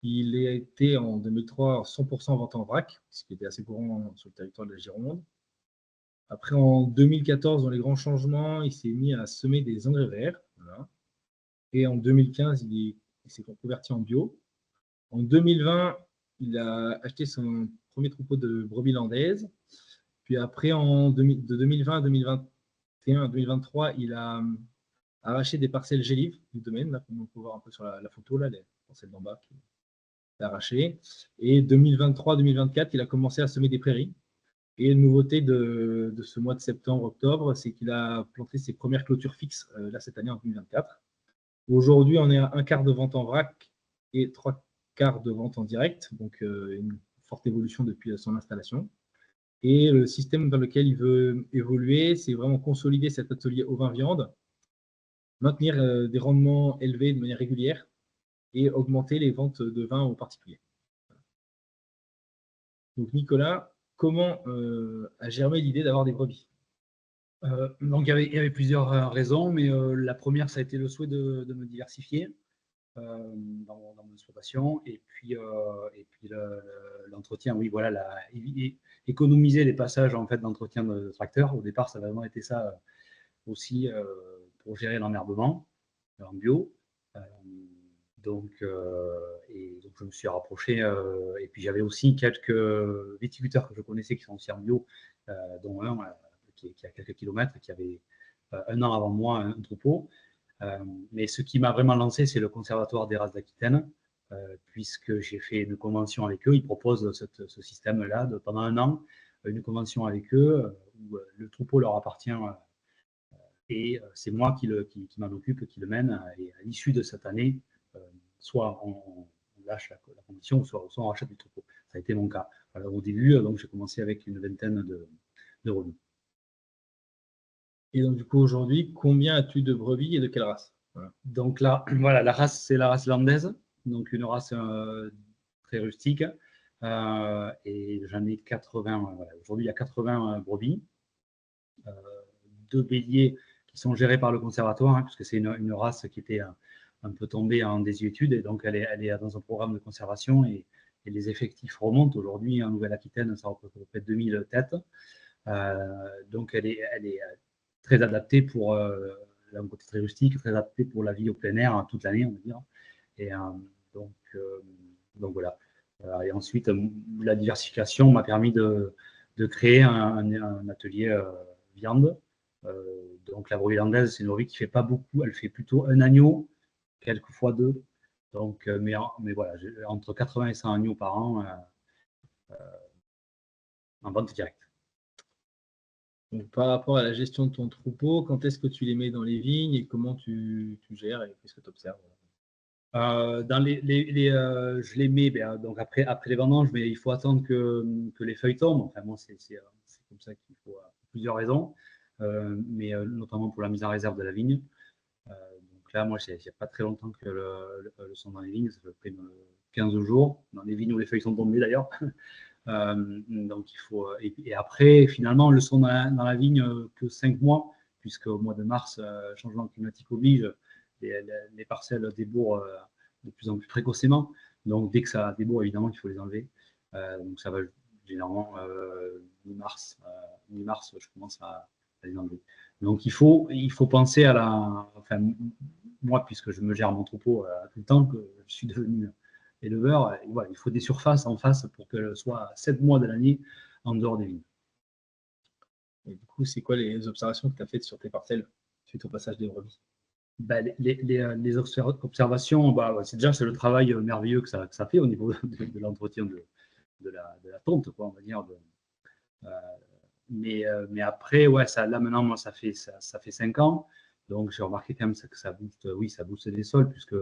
Il a été en 2003 100% venté en vrac, ce qui était assez courant sur le territoire de la Gironde. Après, en 2014, dans les grands changements, il s'est mis à semer des engrais verts. Voilà. Et en 2015, il s'est converti en bio. En 2020, il a acheté son premier troupeau de brebis landaises. Puis après, de 2020 à 2021 à 2023, il a arraché des parcelles gélives du domaine, là, comme on peut voir un peu sur la photo, là, les parcelles d'en bas qu'il a arrachées. Et 2023-2024, il a commencé à semer des prairies. Et une nouveauté de ce mois de septembre-octobre, c'est qu'il a planté ses premières clôtures fixes là, cette année en 2024. Aujourd'hui, on est à un quart de vente en vrac et 3/4 de vente en direct, donc une forte évolution depuis son installation. Et le système dans lequel il veut évoluer, c'est vraiment consolider cet atelier ovin-viande, maintenir des rendements élevés de manière régulière et augmenter les ventes de vin aux particuliers. Donc Nicolas, comment a germé l'idée d'avoir des brebis? Donc il y avait plusieurs raisons, mais la première, ça a été le souhait de me diversifier dans mon exploitation, et puis l'entretien, oui, voilà, économiser les passages en fait d'entretien de tracteur. Au départ, ça a vraiment été ça aussi pour gérer l'enherbement en bio. Donc je me suis rapproché, et puis j'avais aussi quelques viticulteurs que je connaissais qui sont aussi en bio, dont un qui a quelques kilomètres, qui avait un an avant moi un troupeau. Mais ce qui m'a vraiment lancé, c'est le Conservatoire des races d'Aquitaine, puisque j'ai fait une convention avec eux. Ils proposent ce système-là pendant un an, une convention avec eux où le troupeau leur appartient et c'est moi qui m'en occupe, qui le mène. Et à l'issue de cette année, soit on lâche la condition, soit on rachète du troupeau. Ça a été mon cas. Alors, au début, donc j'ai commencé avec une vingtaine de revenus. Et donc, du coup, aujourd'hui, combien as-tu de brebis et de quelle race? Voilà. Donc là, voilà, la race, c'est la race landaise, donc une race très rustique. Et j'en ai 80. Voilà. Aujourd'hui, il y a 80 brebis, 2 béliers qui sont gérés par le conservatoire, hein, puisque c'est une race qui était un peu tombée en désuétude, et donc elle est dans un programme de conservation, et les effectifs remontent. Aujourd'hui, en Nouvelle-Aquitaine, ça représente à peu près 2000 têtes. Donc elle est très adaptée pour un côté très rustique, très adaptée pour la vie au plein air toute l'année, on va dire. Et donc voilà. Et ensuite, la diversification m'a permis de créer un atelier viande. Donc la brebis landaise, c'est une brebis qui ne fait pas beaucoup, elle fait plutôt un agneau, quelquefois 2. Donc, mais voilà, entre 80 et 100 agneaux par an en vente directe. Donc, par rapport à la gestion de ton troupeau, quand est-ce que tu les mets dans les vignes et comment tu gères et qu'est-ce que tu observes? Je les mets donc après les vendanges, mais il faut attendre que les feuilles tombent. Enfin, moi, c'est comme ça qu'il faut, pour plusieurs raisons, mais notamment pour la mise en réserve de la vigne. Donc là, moi, il n'y a pas très longtemps que le sont dans les vignes, ça fait près de 15 jours, dans les vignes où les feuilles sont tombées d'ailleurs. Donc il faut, et après, finalement, le sont dans la vigne que 5 mois, puisqu'au mois de mars, changement climatique oblige, les parcelles débourrent de plus en plus précocement. Donc dès que ça débourre, évidemment, il faut les enlever. Donc ça va généralement mi-mars, je commence à les enlever. Donc il faut penser à enfin, moi, puisque je me gère mon troupeau tout le temps, que je suis devenu éleveur, voilà, il faut des surfaces en face pour qu'elles soient 7 mois de l'année en dehors des vignes. Et du coup, c'est quoi les observations que tu as faites sur tes parcelles suite au passage des brebis? Les observations, c'est le travail merveilleux que ça fait au niveau de l'entretien de la tonte, quoi, on va dire. Mais après, ouais, là maintenant, moi, ça fait 5 ans. Donc, j'ai remarqué quand même que ça booste, oui, ça booste les sols, puisque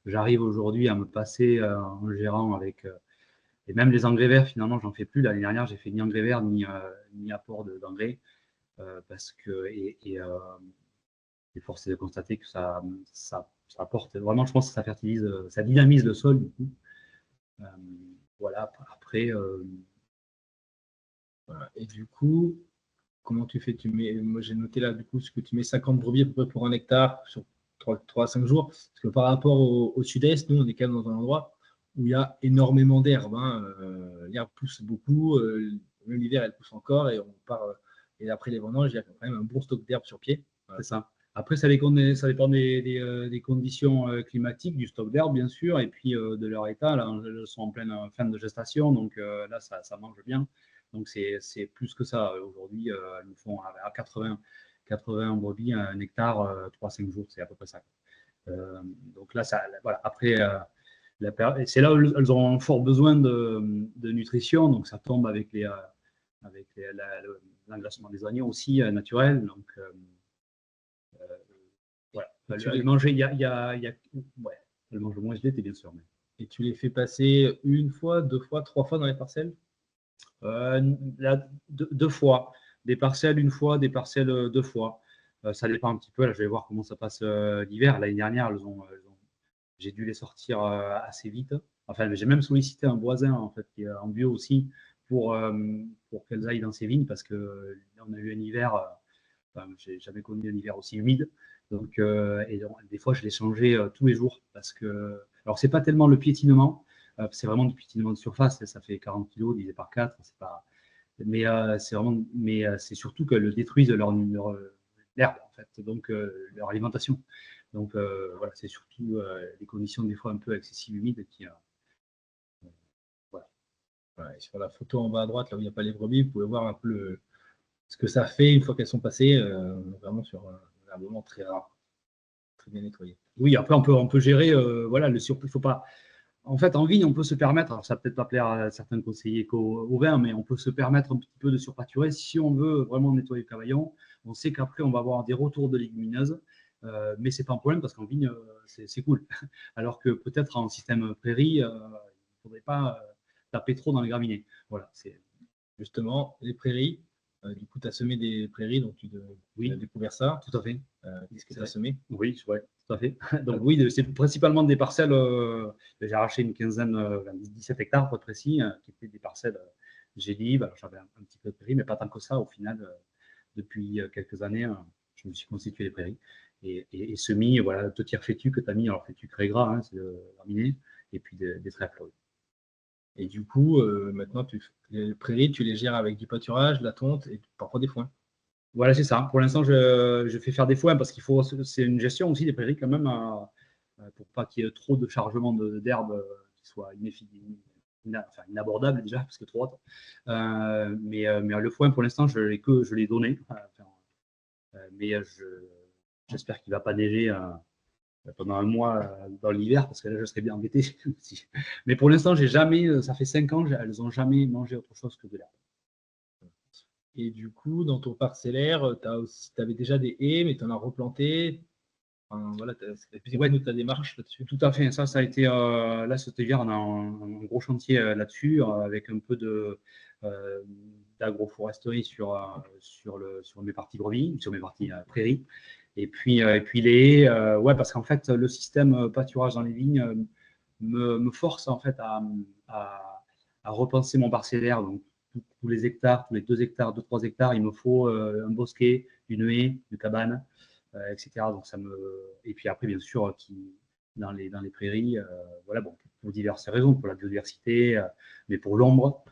j'arrive aujourd'hui à me passer en gérant avec. Et même les engrais verts, finalement, j'en fais plus. L'année dernière, j'ai fait ni engrais vert ni apport d'engrais. Parce que. Et force est de constater que ça apporte vraiment, je pense que ça fertilise, ça dynamise le sol, du coup. Voilà, après. Voilà. Et du coup, comment tu fais? Moi, j'ai noté là, du coup, ce que tu mets 50 brebis à peu près pour 1 hectare sur 3 à 5 jours. Parce que par rapport au sud-est, nous, on est quand même dans un endroit où il y a énormément d'herbe. L'herbe pousse beaucoup. Même l'hiver, elle pousse encore. Et Et après les vendanges, il y a quand même un bon stock d'herbe sur pied. C'est ça. Après, ça dépend des conditions climatiques, du stock d'herbe, bien sûr, et puis de leur état. Là, elles sont en pleine fin de gestation, donc là, ça mange bien. Donc, c'est plus que ça. Aujourd'hui, elles nous font à 80 brebis, un hectare, 3-5 jours, c'est à peu près ça. Donc là, voilà. Après, c'est là où elles ont fort besoin de nutrition, donc ça tombe avec l'engraissement des agneaux aussi naturel. Donc, voilà. Elles mangent, ouais, elles mangent moins de lait, bien sûr. Mais... Et tu les fais passer 1 fois, 2 fois, 3 fois dans les parcelles? Là, 2 fois. Des parcelles 1 fois, des parcelles 2 fois. Ça dépend un petit peu. Là, je vais voir comment ça passe l'hiver. L'année dernière, j'ai dû les sortir assez vite. Enfin, j'ai même sollicité un voisin en fait, qui est en bio aussi pour qu'elles aillent dans ses vignes parce que on a eu un hiver, j'ai jamais connu un hiver aussi humide. Donc, des fois, je les changeais tous les jours parce que, alors, c'est pas tellement le piétinement, c'est vraiment du piétinement de surface. Ça fait 40 kg divisé par 4. C'est pas, mais c'est surtout qu'elles détruisent l'herbe en fait, donc leur alimentation. Donc voilà, c'est surtout les conditions des fois un peu excessives humides qui voilà. Ouais, sur la photo en bas à droite, là où il n'y a pas les brebis, vous pouvez voir un peu ce que ça fait une fois qu'elles sont passées, vraiment sur un moment très rare, très bien nettoyé. Oui, après on peut gérer, voilà, le surplus. Faut pas. En fait, en vigne, on peut se permettre, alors ça peut-être pas plaire à certains conseillers qu'au vin, mais on peut se permettre un petit peu de surpâturer si on veut vraiment nettoyer le cavaillon. On sait qu'après, on va avoir des retours de légumineuses, mais c'est pas un problème parce qu'en vigne, c'est cool. Alors que peut-être en système prairie, il ne faudrait pas taper trop dans les graminées. Voilà, c'est justement les prairies. Du coup, tu as semé des prairies, donc oui, as découvert ça. Tout à fait. Qu'est-ce que tu as semé? Oui, ouais, tout à fait. Donc oui, c'est principalement des parcelles. J'ai arraché une quinzaine, 17 hectares pour être précis, qui étaient des parcelles gélives. Alors j'avais un petit peu de prairies, mais pas tant que ça. Au final, depuis quelques années, je me suis constitué les prairies et semis, voilà, 2 tiers fétus que tu as mis. Alors fétus très gras, hein, c'est graminé, et puis des trèfles. Oui. Et du coup, maintenant, les prairies, tu les gères avec du pâturage, la tonte et parfois des foins. Voilà, c'est ça. Pour l'instant, je fais faire des foins parce qu'il faut. C'est une gestion aussi des prairies quand même pour pas qu'il y ait trop de chargement d'herbe qui soit inabordable déjà parce que trop haute. Mais le foin, pour l'instant, je l'ai donné. Mais j'espère qu'il ne va pas neiger pendant un mois dans l'hiver parce que là, je serais bien embêté. Mais pour l'instant, j'ai jamais. Ça fait 5 ans, elles n'ont jamais mangé autre chose que de l'herbe. Et du coup, dans ton parcellaire, tu avais déjà des haies, mais tu en as replanté. Enfin, voilà, ta démarche là-dessus. Tout à fait. Ça a été. Là, cet hiver, on a un gros chantier là-dessus, avec un peu d'agroforesterie sur mes parties brebis, sur mes parties prairies. Et puis les haies, ouais, parce qu'en fait, le système pâturage dans les vignes me force en fait à repenser mon parcellaire. Donc, tous les hectares, tous les 2 hectares, 2-3 hectares, il me faut un bosquet, une haie, une cabane, etc. Donc et puis après, bien sûr, dans les prairies, voilà, bon, pour diverses raisons, pour la biodiversité, mais pour l'ombre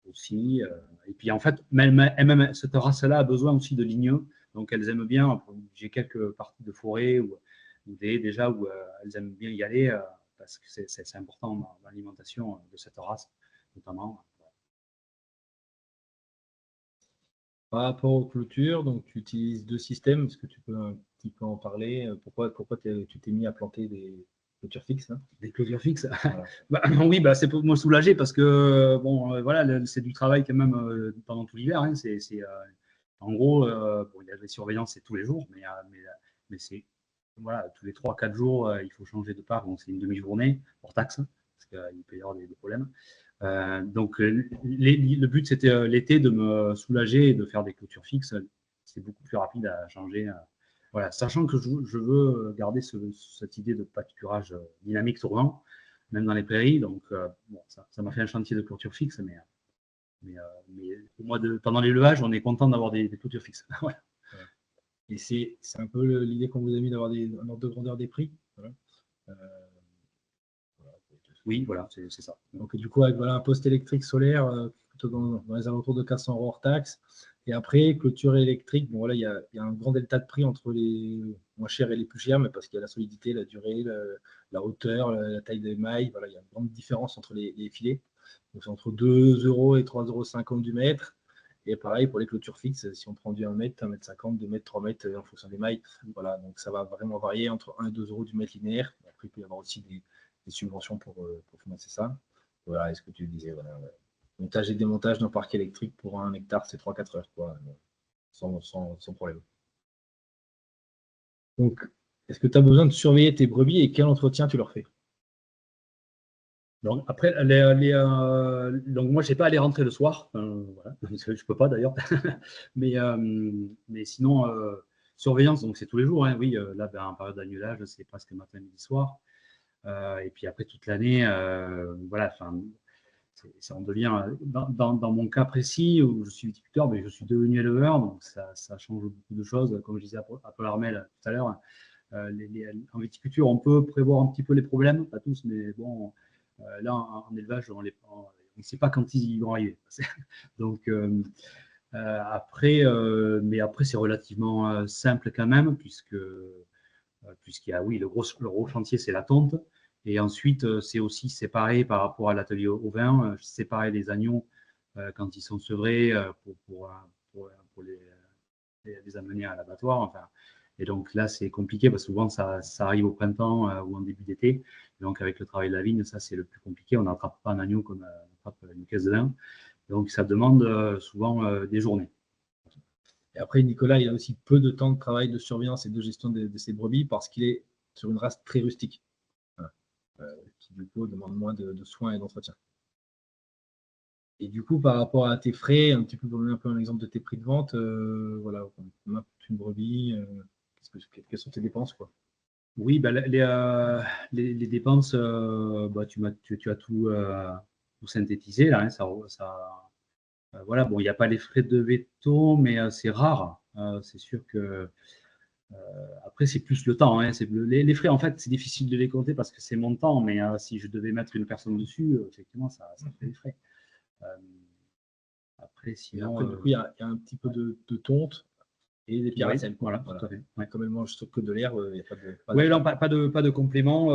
aussi. Et puis en fait, même cette race-là a besoin aussi de ligneux, donc elles aiment bien. J'ai quelques parties de forêt ou déjà où elles aiment bien y aller parce que c'est important dans l'alimentation de cette race, notamment. Par rapport aux clôtures, donc tu utilises 2 systèmes. Est-ce que tu peux un petit peu en parler? Pourquoi tu t'es mis à planter des clôtures fixes, hein? Des clôtures fixes. Voilà. Oui, c'est pour me soulager parce que bon, voilà, c'est du travail quand même pendant tout l'hiver. Hein. En gros, il y a des surveillances, c'est tous les jours, mais c'est voilà, tous les 3-4 jours, il faut changer de part. Donc c'est une demi-journée hors taxe parce qu'il peut y avoir des problèmes. Donc le but c'était l'été de me soulager et de faire des clôtures fixes. C'est beaucoup plus rapide à changer. Voilà, sachant que je veux garder cette idée de pâturage dynamique tournant, même dans les prairies. Donc bon, ça m'a fait un chantier de clôture fixe, mais pendant l'élevage, on est content d'avoir des clôtures fixes. Voilà. Et c'est un peu l'idée qu'on vous a mis d'avoir un ordre de grandeur des prix. Voilà. Oui, voilà, c'est ça. Donc du coup, avec un poste électrique solaire, plutôt dans les alentours de 400 € hors taxe, Et après, clôture électrique, bon, voilà, il y a un grand delta de prix entre les moins chers et les plus chers, mais parce qu'il y a la solidité, la durée, la hauteur, la taille des mailles. Voilà, il y a une grande différence entre les filets. Donc, c'est entre 2 euros et 3,50 € du mètre. Et pareil pour les clôtures fixes, si on prend du 1 mètre, 1,50 m, 2 mètres, 3 mètres, en fonction des mailles. Voilà, donc ça va vraiment varier entre 1 et 2 € du mètre linéaire. Après, il peut y avoir aussi des subventions pour financer ça. Voilà, est-ce que tu disais, voilà, montage et démontage d'un parc électrique pour 1 hectare, c'est 3-4 heures, quoi, sans problème. Donc, est-ce que tu as besoin de surveiller tes brebis et quel entretien tu leur fais? Donc, après, donc moi, je n'ai pas à les rentrer le soir. Voilà, je ne peux pas d'ailleurs. mais sinon, surveillance, donc c'est tous les jours. Hein, oui, là, ben, en période d'annulage, c'est presque matin, midi, soir. Et puis après, toute l'année, voilà, on devient, dans mon cas précis, où je suis viticulteur, mais je suis devenu éleveur, donc ça change beaucoup de choses. Comme je disais à Paul Armel tout à l'heure, en viticulture, on peut prévoir un petit peu les problèmes, pas tous, mais bon, là, en élevage, on ne sait pas quand ils vont arriver. Donc, après, c'est relativement simple quand même, puisqu'il y a, oui, le gros chantier, c'est la tonte. Et ensuite, c'est aussi séparé par rapport à l'atelier au vin, séparer les agneaux quand ils sont sevrés pour les amener à l'abattoir. Enfin, et donc là, c'est compliqué parce que souvent, ça arrive au printemps ou en début d'été. Donc, avec le travail de la vigne, ça, c'est le plus compliqué. On n'attrape pas un agneau comme on attrape une caisse de vin. Donc, ça demande souvent des journées. Et après, Nicolas, il a aussi peu de temps de travail, de surveillance et de gestion de ses brebis parce qu'il est sur une race très rustique, voilà. Qui du coup demande moins de soins et d'entretien. Et du coup, par rapport à tes frais, un petit peu pour donner un peu un exemple de tes prix de vente, voilà, combien coûte une brebis, quelles sont tes dépenses, quoi? Oui, ben, les dépenses, bah, tu as tout synthétisé là. Hein, voilà, bon, il n'y a pas les frais de veto, mais c'est rare. C'est sûr que après, c'est plus le temps. Hein, les frais, en fait, c'est difficile de les compter parce que c'est mon temps, mais si je devais mettre une personne dessus, effectivement, ça fait des frais. Après, sinon. Après, du coup, il y a un petit peu de tonte et des pierres à sel. Voilà, tout à fait. Ouais. Comme elle mange que de l'air, il n'y a pas de. Oui, non, pas de complément.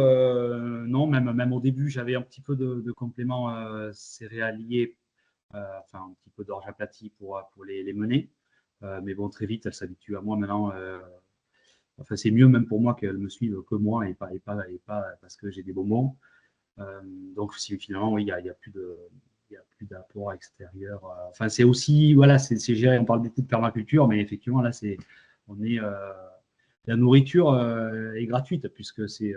Non, même au début, j'avais un petit peu de compléments céréaliers, enfin un petit peu d'orge aplati pour les mener. Mais bon, très vite, elle s'habitue à moi maintenant. Enfin, c'est mieux même pour moi qu'elle me suive que moi et pas parce que j'ai des bonbons. Donc, finalement, oui, il n'y a plus d'apport extérieur. Enfin, c'est aussi, voilà, c'est géré. On parle beaucoup de permaculture, mais effectivement, là, la nourriture est gratuite puisque c'est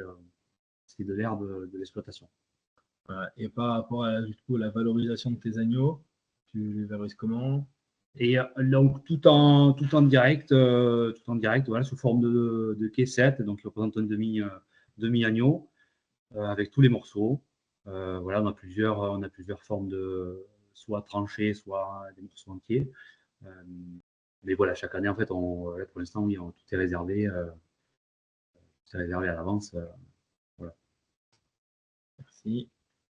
de l'air de l'exploitation. Voilà. Et par rapport à du coup, la valorisation de tes agneaux, tu les valorises comment? Et donc, tout en direct, voilà, sous forme de caissette, donc qui représente un demi-agneau, avec tous les morceaux. Voilà, on a plusieurs formes soit tranchées, soit des morceaux entiers. Mais voilà, chaque année, en fait, pour l'instant, oui, tout est réservé. C'est réservé à l'avance. Voilà. Merci.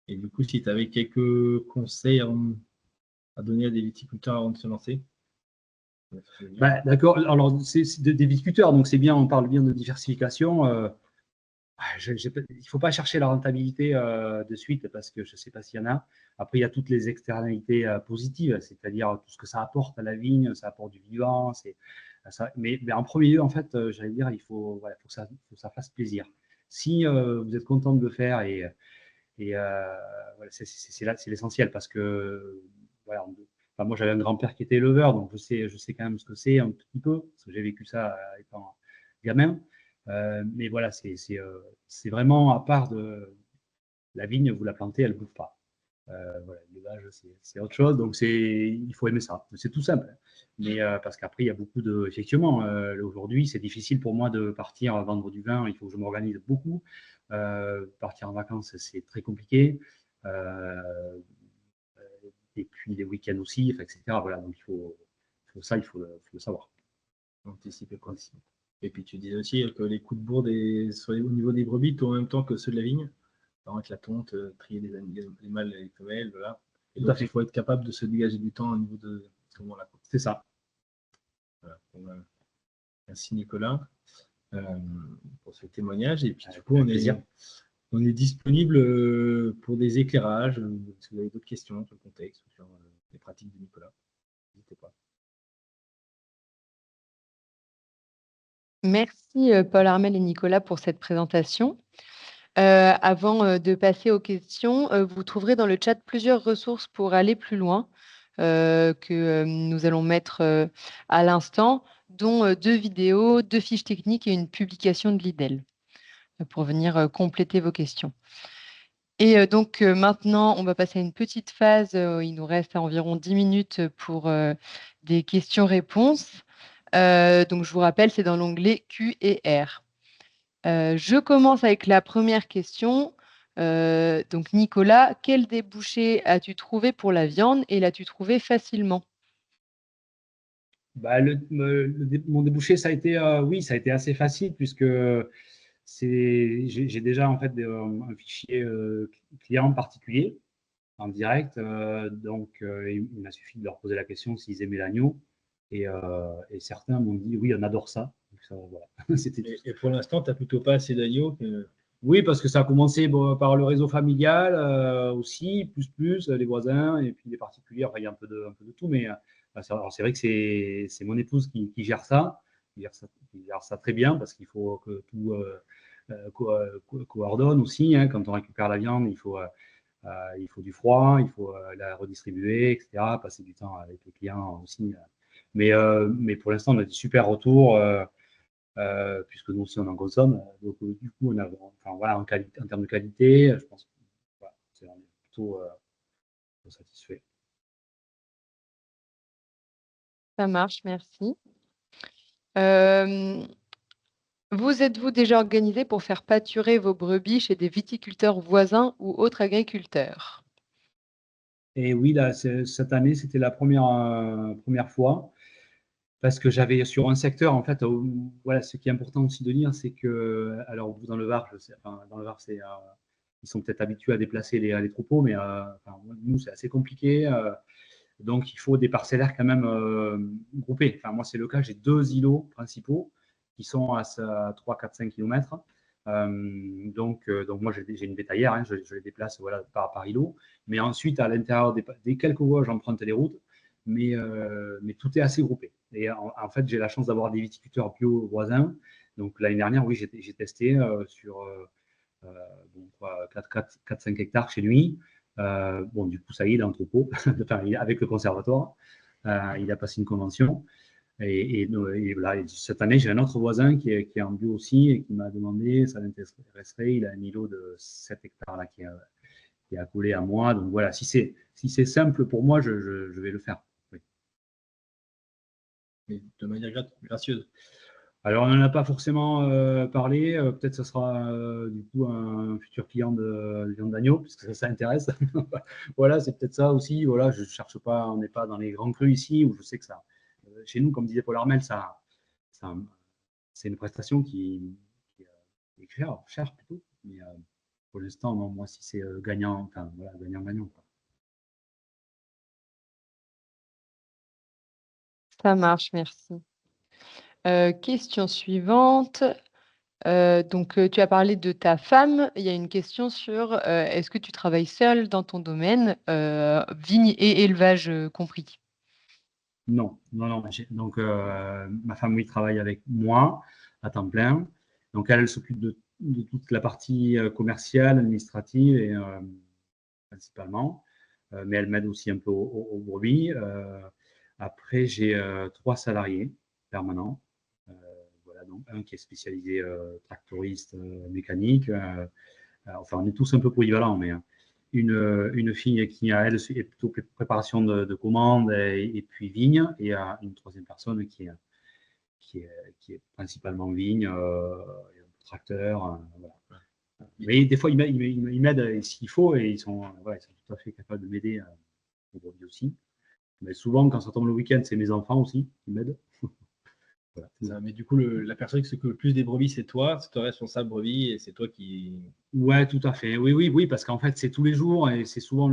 Et du coup, si tu avais quelques conseils à donner à des viticulteurs avant de se lancer? Bah, d'accord. Alors, c'est des viticulteurs, donc c'est bien, on parle bien de diversification. Il ne faut pas chercher la rentabilité de suite parce que je ne sais pas s'il y en a. Après, il y a toutes les externalités positives, c'est-à-dire tout ce que ça apporte à la vigne, ça apporte du vivant. Mais en premier lieu, en fait, j'allais dire, il faut que ça fasse plaisir. Si vous êtes content de le faire et voilà, c'est l'essentiel parce que voilà, enfin, moi j'avais un grand-père qui était éleveur, donc je sais quand même ce que c'est un petit peu, parce que j'ai vécu ça étant gamin. Mais voilà, c'est vraiment à part de la vigne, vous la plantez, elle ne bouffe pas. Voilà, l'élevage, c'est autre chose, donc il faut aimer ça. C'est tout simple. Mais parce qu'après, il y a beaucoup de. Effectivement, aujourd'hui, c'est difficile pour moi de partir vendre du vin, il faut que je m'organise beaucoup. Partir en vacances, c'est très compliqué. Et puis les week-ends aussi, etc. Voilà, donc il faut le savoir. Anticiper quoi. Et puis tu disais aussi que les coups de bourre au niveau des brebis tournent en même temps que ceux de la vigne. Avec la tonte, trier les mâles et les femelles, voilà. Et donc il faut être capable de se dégager du temps au niveau de ce moment-là. C'est ça. Voilà. Merci Nicolas pour ce témoignage. Et puis du coup, on est disponible pour des éclairages. Si vous avez d'autres questions sur le contexte ou sur les pratiques de Nicolas, n'hésitez pas. Merci Paul Armel et Nicolas pour cette présentation. Avant de passer aux questions, vous trouverez dans le chat plusieurs ressources pour aller plus loin que nous allons mettre à l'instant, dont 2 vidéos, 2 fiches techniques et une publication de l'IDEL pour venir compléter vos questions. Et donc maintenant, on va passer à une petite phase, il nous reste environ 10 minutes pour des questions-réponses. Donc je vous rappelle, c'est dans l'onglet Q et R. Je commence avec la première question. Donc Nicolas, quel débouché as-tu trouvé pour la viande et l'as-tu trouvé facilement? Bah, mon débouché, ça a été, oui, ça a été assez facile puisque j'ai déjà en fait un fichier client particulier en direct. Donc, il m'a suffi de leur poser la question s'ils aimaient l'agneau. Et certains m'ont dit oui, on adore ça. Donc, ça voilà. Et pour l'instant, tu n'as plutôt pas assez d'agneaux que... Oui, parce que ça a commencé par le réseau familial aussi, plus les voisins et puis les particuliers. Enfin, il y a un peu de tout, mais c'est vrai que c'est mon épouse qui gère ça, qui gère ça très bien parce qu'il faut que tout coordonne aussi. Hein. Quand on récupère la viande, il faut du froid, il faut la redistribuer, etc. Passer du temps avec les clients aussi. Mais pour l'instant, on a des super retours. Puisque nous aussi on en consomme. Donc du coup, on a, enfin, voilà, en termes de qualité, je pense que voilà, on est plutôt satisfait. Ça marche, merci. Vous êtes-vous déjà organisé pour faire pâturer vos brebis chez des viticulteurs voisins ou autres agriculteurs? Et oui, là, cette année, c'était la première fois. Parce que j'avais sur un secteur, en fait, voilà, ce qui est important aussi de dire, c'est que, alors vous dans le Var, je sais, enfin, dans le Var, ils sont peut-être habitués à déplacer les troupeaux, mais enfin, nous, c'est assez compliqué. Donc, il faut des parcellaires quand même groupés. Enfin, moi, c'est le cas, j'ai 2 îlots principaux qui sont à 3, 4, 5 km. Donc moi, j'ai une bétaillère, hein, je les déplace voilà, par îlot. Mais ensuite, à l'intérieur des quelques voies, j'emprunte les routes, mais tout est assez groupé. Et en fait, j'ai la chance d'avoir des viticulteurs bio voisins. Donc l'année dernière, oui, j'ai testé sur 4-5 hectares chez lui. Bon, du coup, ça y est, il est en troupeau, enfin, avec le conservatoire. Il a passé une convention. Et là, cette année, j'ai un autre voisin qui est en bio aussi et qui m'a demandé, ça l'intéresserait. Il a un îlot de 7 hectares là, qui est accolé à moi. Donc voilà, si c'est simple pour moi, je vais le faire. Oui. Mais de manière gracieuse. Alors, on n'en a pas forcément parlé. Peut-être que ce sera du coup un futur client de viande d'agneau, puisque ça intéresse. Voilà, c'est peut-être ça aussi. Voilà, je ne cherche pas, on n'est pas dans les grands crus ici, où je sais que ça, chez nous, comme disait Paul Armel, c'est une prestation qui est chère plutôt. Mais pour l'instant, non, moi, si c'est gagnant, enfin, voilà, gagnant-gagnant. Ça marche, merci. Question suivante. Donc, tu as parlé de ta femme. Il y a une question sur est-ce que tu travailles seule dans ton domaine, vigne et élevage compris? Non. Donc, ma femme, oui, travaille avec moi à temps plein. Donc, elle s'occupe de toute la partie commerciale, administrative et principalement. Mais elle m'aide aussi un peu au brebis. Après, j'ai 3 salariés permanents. Voilà, donc un qui est spécialisé tractoriste mécanique. Enfin, on est tous un peu polyvalents, mais une fille qui, elle, est plutôt préparation de commandes et puis vigne, et une troisième personne qui est principalement vigne, tracteur. Voilà. Mais des fois, ils m'aident s'il faut, et ils sont tout à fait capables de m'aider aujourd'hui aussi. Mais souvent, quand ça tombe le week-end, c'est mes enfants aussi qui m'aident. Voilà, ça. Mais du coup, la personne qui s'occupe le plus des brebis, c'est toi responsable brebis, et c'est toi qui... Ouais, tout à fait. Oui, parce qu'en fait, c'est tous les jours et c'est souvent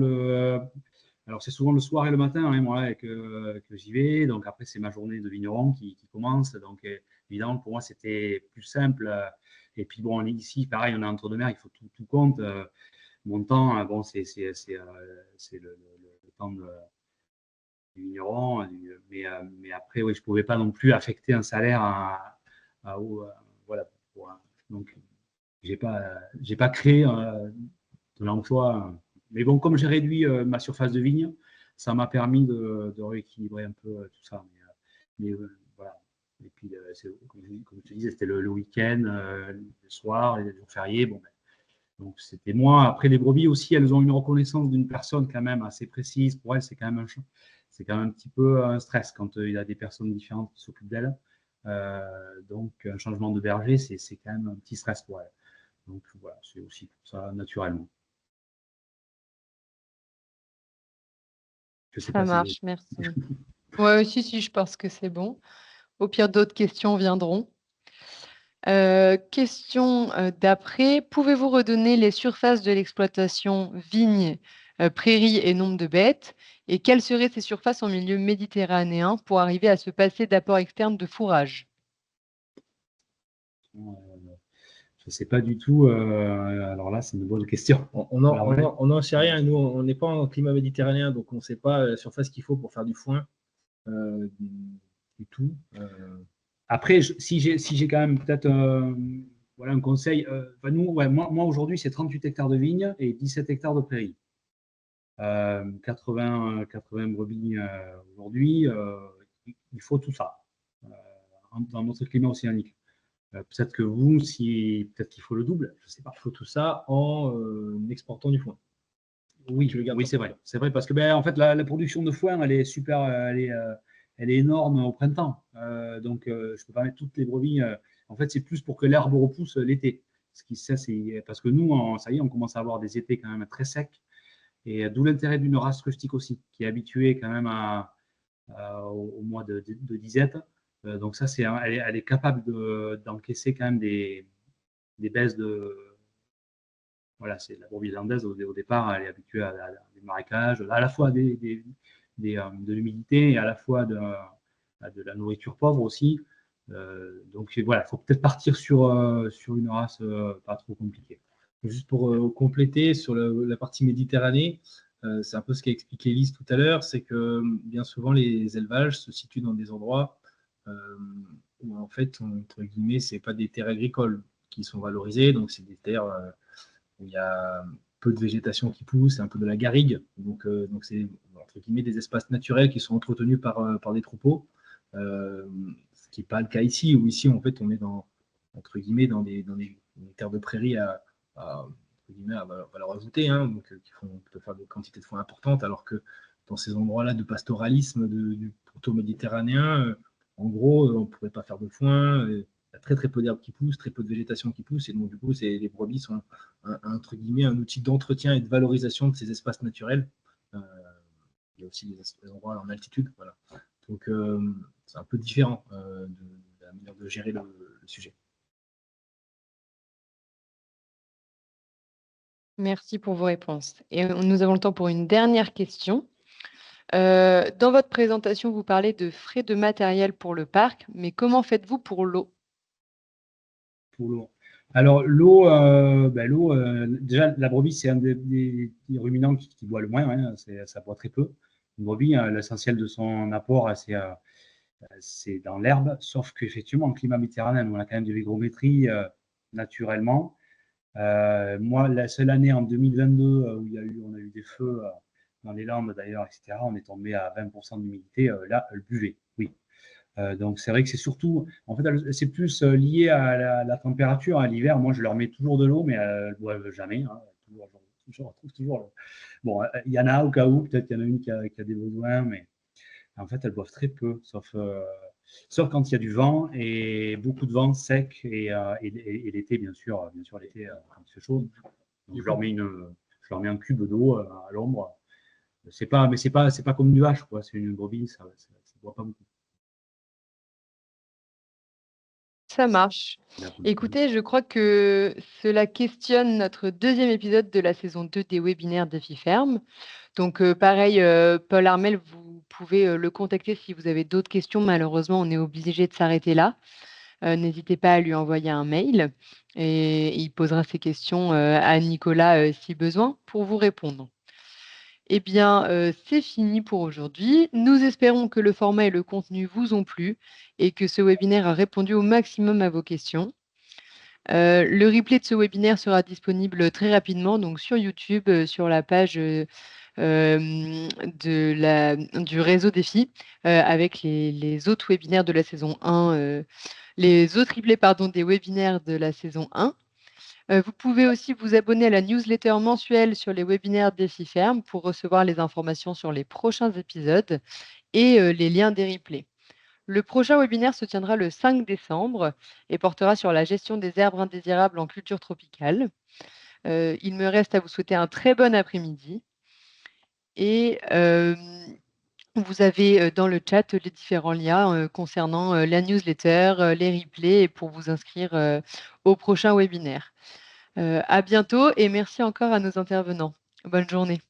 Alors, c'est souvent le soir et le matin, hein, moi, que j'y vais. Donc, après, c'est ma journée de vigneron qui commence. Donc, évidemment, pour moi, c'était plus simple. Et puis, bon, ici, pareil, on est entre deux mers, il faut tout compte. Mon temps, bon, c'est le temps du vigneron. Mais après, oui, je ne pouvais pas non plus affecter un salaire voilà. Donc, j'ai pas créé de l'emploi. Mais bon, comme j'ai réduit ma surface de vigne, ça m'a permis de rééquilibrer un peu tout ça. Voilà. Et puis, comme je te disais, c'était le week-end, le soir, les jours fériés. Bon, ben, donc, c'était moi. Après, les brebis aussi, elles ont une reconnaissance d'une personne quand même assez précise. Pour elles, c'est quand même un petit peu un stress quand il y a des personnes différentes qui s'occupent d'elles. Donc, un changement de berger, c'est quand même un petit stress pour elles. Donc, voilà, c'est aussi pour ça, naturellement. Je sais Ça pas si marche, merci. Ouais, si, je pense que c'est bon. Au pire, d'autres questions viendront. Question d'après. Pouvez-vous redonner les surfaces de l'exploitation vigne, prairie et nombre de bêtes? Et quelles seraient ces surfaces en milieu méditerranéen pour arriver à se passer d'apports externes de fourrage? je ne sais pas du tout. Alors là, c'est une bonne question. On n'en sait rien. Nous, on n'est pas en climat méditerranéen, donc on ne sait pas la surface qu'il faut pour faire du foin du tout. Après, si j'ai quand même peut-être voilà, un conseil, nous, ouais, moi aujourd'hui, c'est 38 hectares de vignes et 17 hectares de prairies. 80 brebis aujourd'hui, il faut tout ça dans notre climat océanique. Peut-être que vous, peut-être qu'il faut le double, je ne sais pas. Il faut tout ça en exportant du foin. Oui, c'est vrai. C'est vrai parce que ben, en fait, la production de foin, elle est super, elle est énorme au printemps. Donc, je ne peux pas mettre toutes les brebis. En fait, c'est plus pour que l'herbe repousse l'été. Ce qui c'est parce que nous, ça y est, on commence à avoir des étés quand même très secs. Et d'où l'intérêt d'une race rustique aussi, qui est habituée quand même au mois de disette. Donc ça, elle est capable d'encaisser quand même des baisses de. Voilà, c'est la brebis irlandaise au départ, elle est habituée à des marécages, à la fois de l'humidité et à la fois de la nourriture pauvre aussi. Donc voilà, il faut peut-être partir sur une race pas trop compliquée. Juste pour compléter sur la partie Méditerranée, c'est un peu ce qu'a expliqué Lise tout à l'heure, c'est que bien souvent les élevages se situent dans des endroits où en fait, entre guillemets, c'est pas des terres agricoles qui sont valorisées, donc c'est des terres où il y a peu de végétation qui pousse, un peu de la garrigue, donc c'est entre guillemets des espaces naturels qui sont entretenus par des troupeaux, ce qui n'est pas le cas ici, où ici en fait on est entre guillemets dans des terres de prairie à valeur ajoutée, hein, donc qui peuvent faire des quantités de foin importantes, alors que dans ces endroits-là de pastoralisme du pourtour méditerranéen, en gros, on ne pourrait pas faire de foin. Il y a très très peu d'herbes qui poussent, très peu de végétation qui pousse, et donc du coup, les brebis sont entre guillemets un outil d'entretien et de valorisation de ces espaces naturels. Il y a aussi des endroits en altitude, voilà. Donc c'est un peu différent de la manière de gérer le sujet. Merci pour vos réponses. Et nous avons le temps pour une dernière question. Dans votre présentation, vous parlez de frais de matériel pour le parc, mais comment faites-vous pour l'eau? Pour l'eau. Alors, l'eau, déjà, la brebis, c'est un des ruminants qui boit le moins, hein, ça boit très peu. Une brebis, l'essentiel de son apport, c'est dans l'herbe, sauf qu'effectivement, en climat méditerranéen, on a quand même de l'hygrométrie naturellement. Moi, la seule année en 2022 où on a eu des feux dans les Landes d'ailleurs, etc., on est tombé à 20% d'humidité. Là, elle buvait, oui. Donc c'est vrai que c'est surtout, en fait, c'est plus lié à la température. À l'hiver, moi, je leur mets toujours de l'eau, mais elles ne boivent jamais. Hein, toujours. Bon, il y en a au cas où, peut-être qu'il y en a une qui a des besoins, mais en fait, elles boivent très peu, sauf quand il y a du vent et beaucoup de vent sec et l'été, bien sûr l'été quand il fait chaud. Donc, je leur mets un cube d'eau à l'ombre. Mais c'est pas comme une vache, quoi. C'est une brebis, ça ne boit pas beaucoup. Ça marche. Merci. Écoutez, je crois que cela questionne notre 2e épisode de la saison 2 des webinaires Défi Ferme. Donc, pareil, Paul Armel, vous pouvez, le contacter si vous avez d'autres questions. Malheureusement, on est obligé de s'arrêter là. N'hésitez pas à lui envoyer un mail et il posera ses questions, à Nicolas, si besoin, pour vous répondre. Eh bien, c'est fini pour aujourd'hui. Nous espérons que le format et le contenu vous ont plu et que ce webinaire a répondu au maximum à vos questions. Le replay de ce webinaire sera disponible très rapidement donc sur YouTube, sur la page, du réseau Défi, avec les autres webinaires de la saison 1, les autres replays pardon, des webinaires de la saison 1. Vous pouvez aussi vous abonner à la newsletter mensuelle sur les webinaires Défi Ferme pour recevoir les informations sur les prochains épisodes et les liens des replays. Le prochain webinaire se tiendra le 5 décembre et portera sur la gestion des herbes indésirables en culture tropicale. Il me reste à vous souhaiter un très bon après-midi et vous avez, dans le chat les différents liens, concernant, la newsletter, les replays et pour vous inscrire, au prochain webinaire. À bientôt et merci encore à nos intervenants. Bonne journée.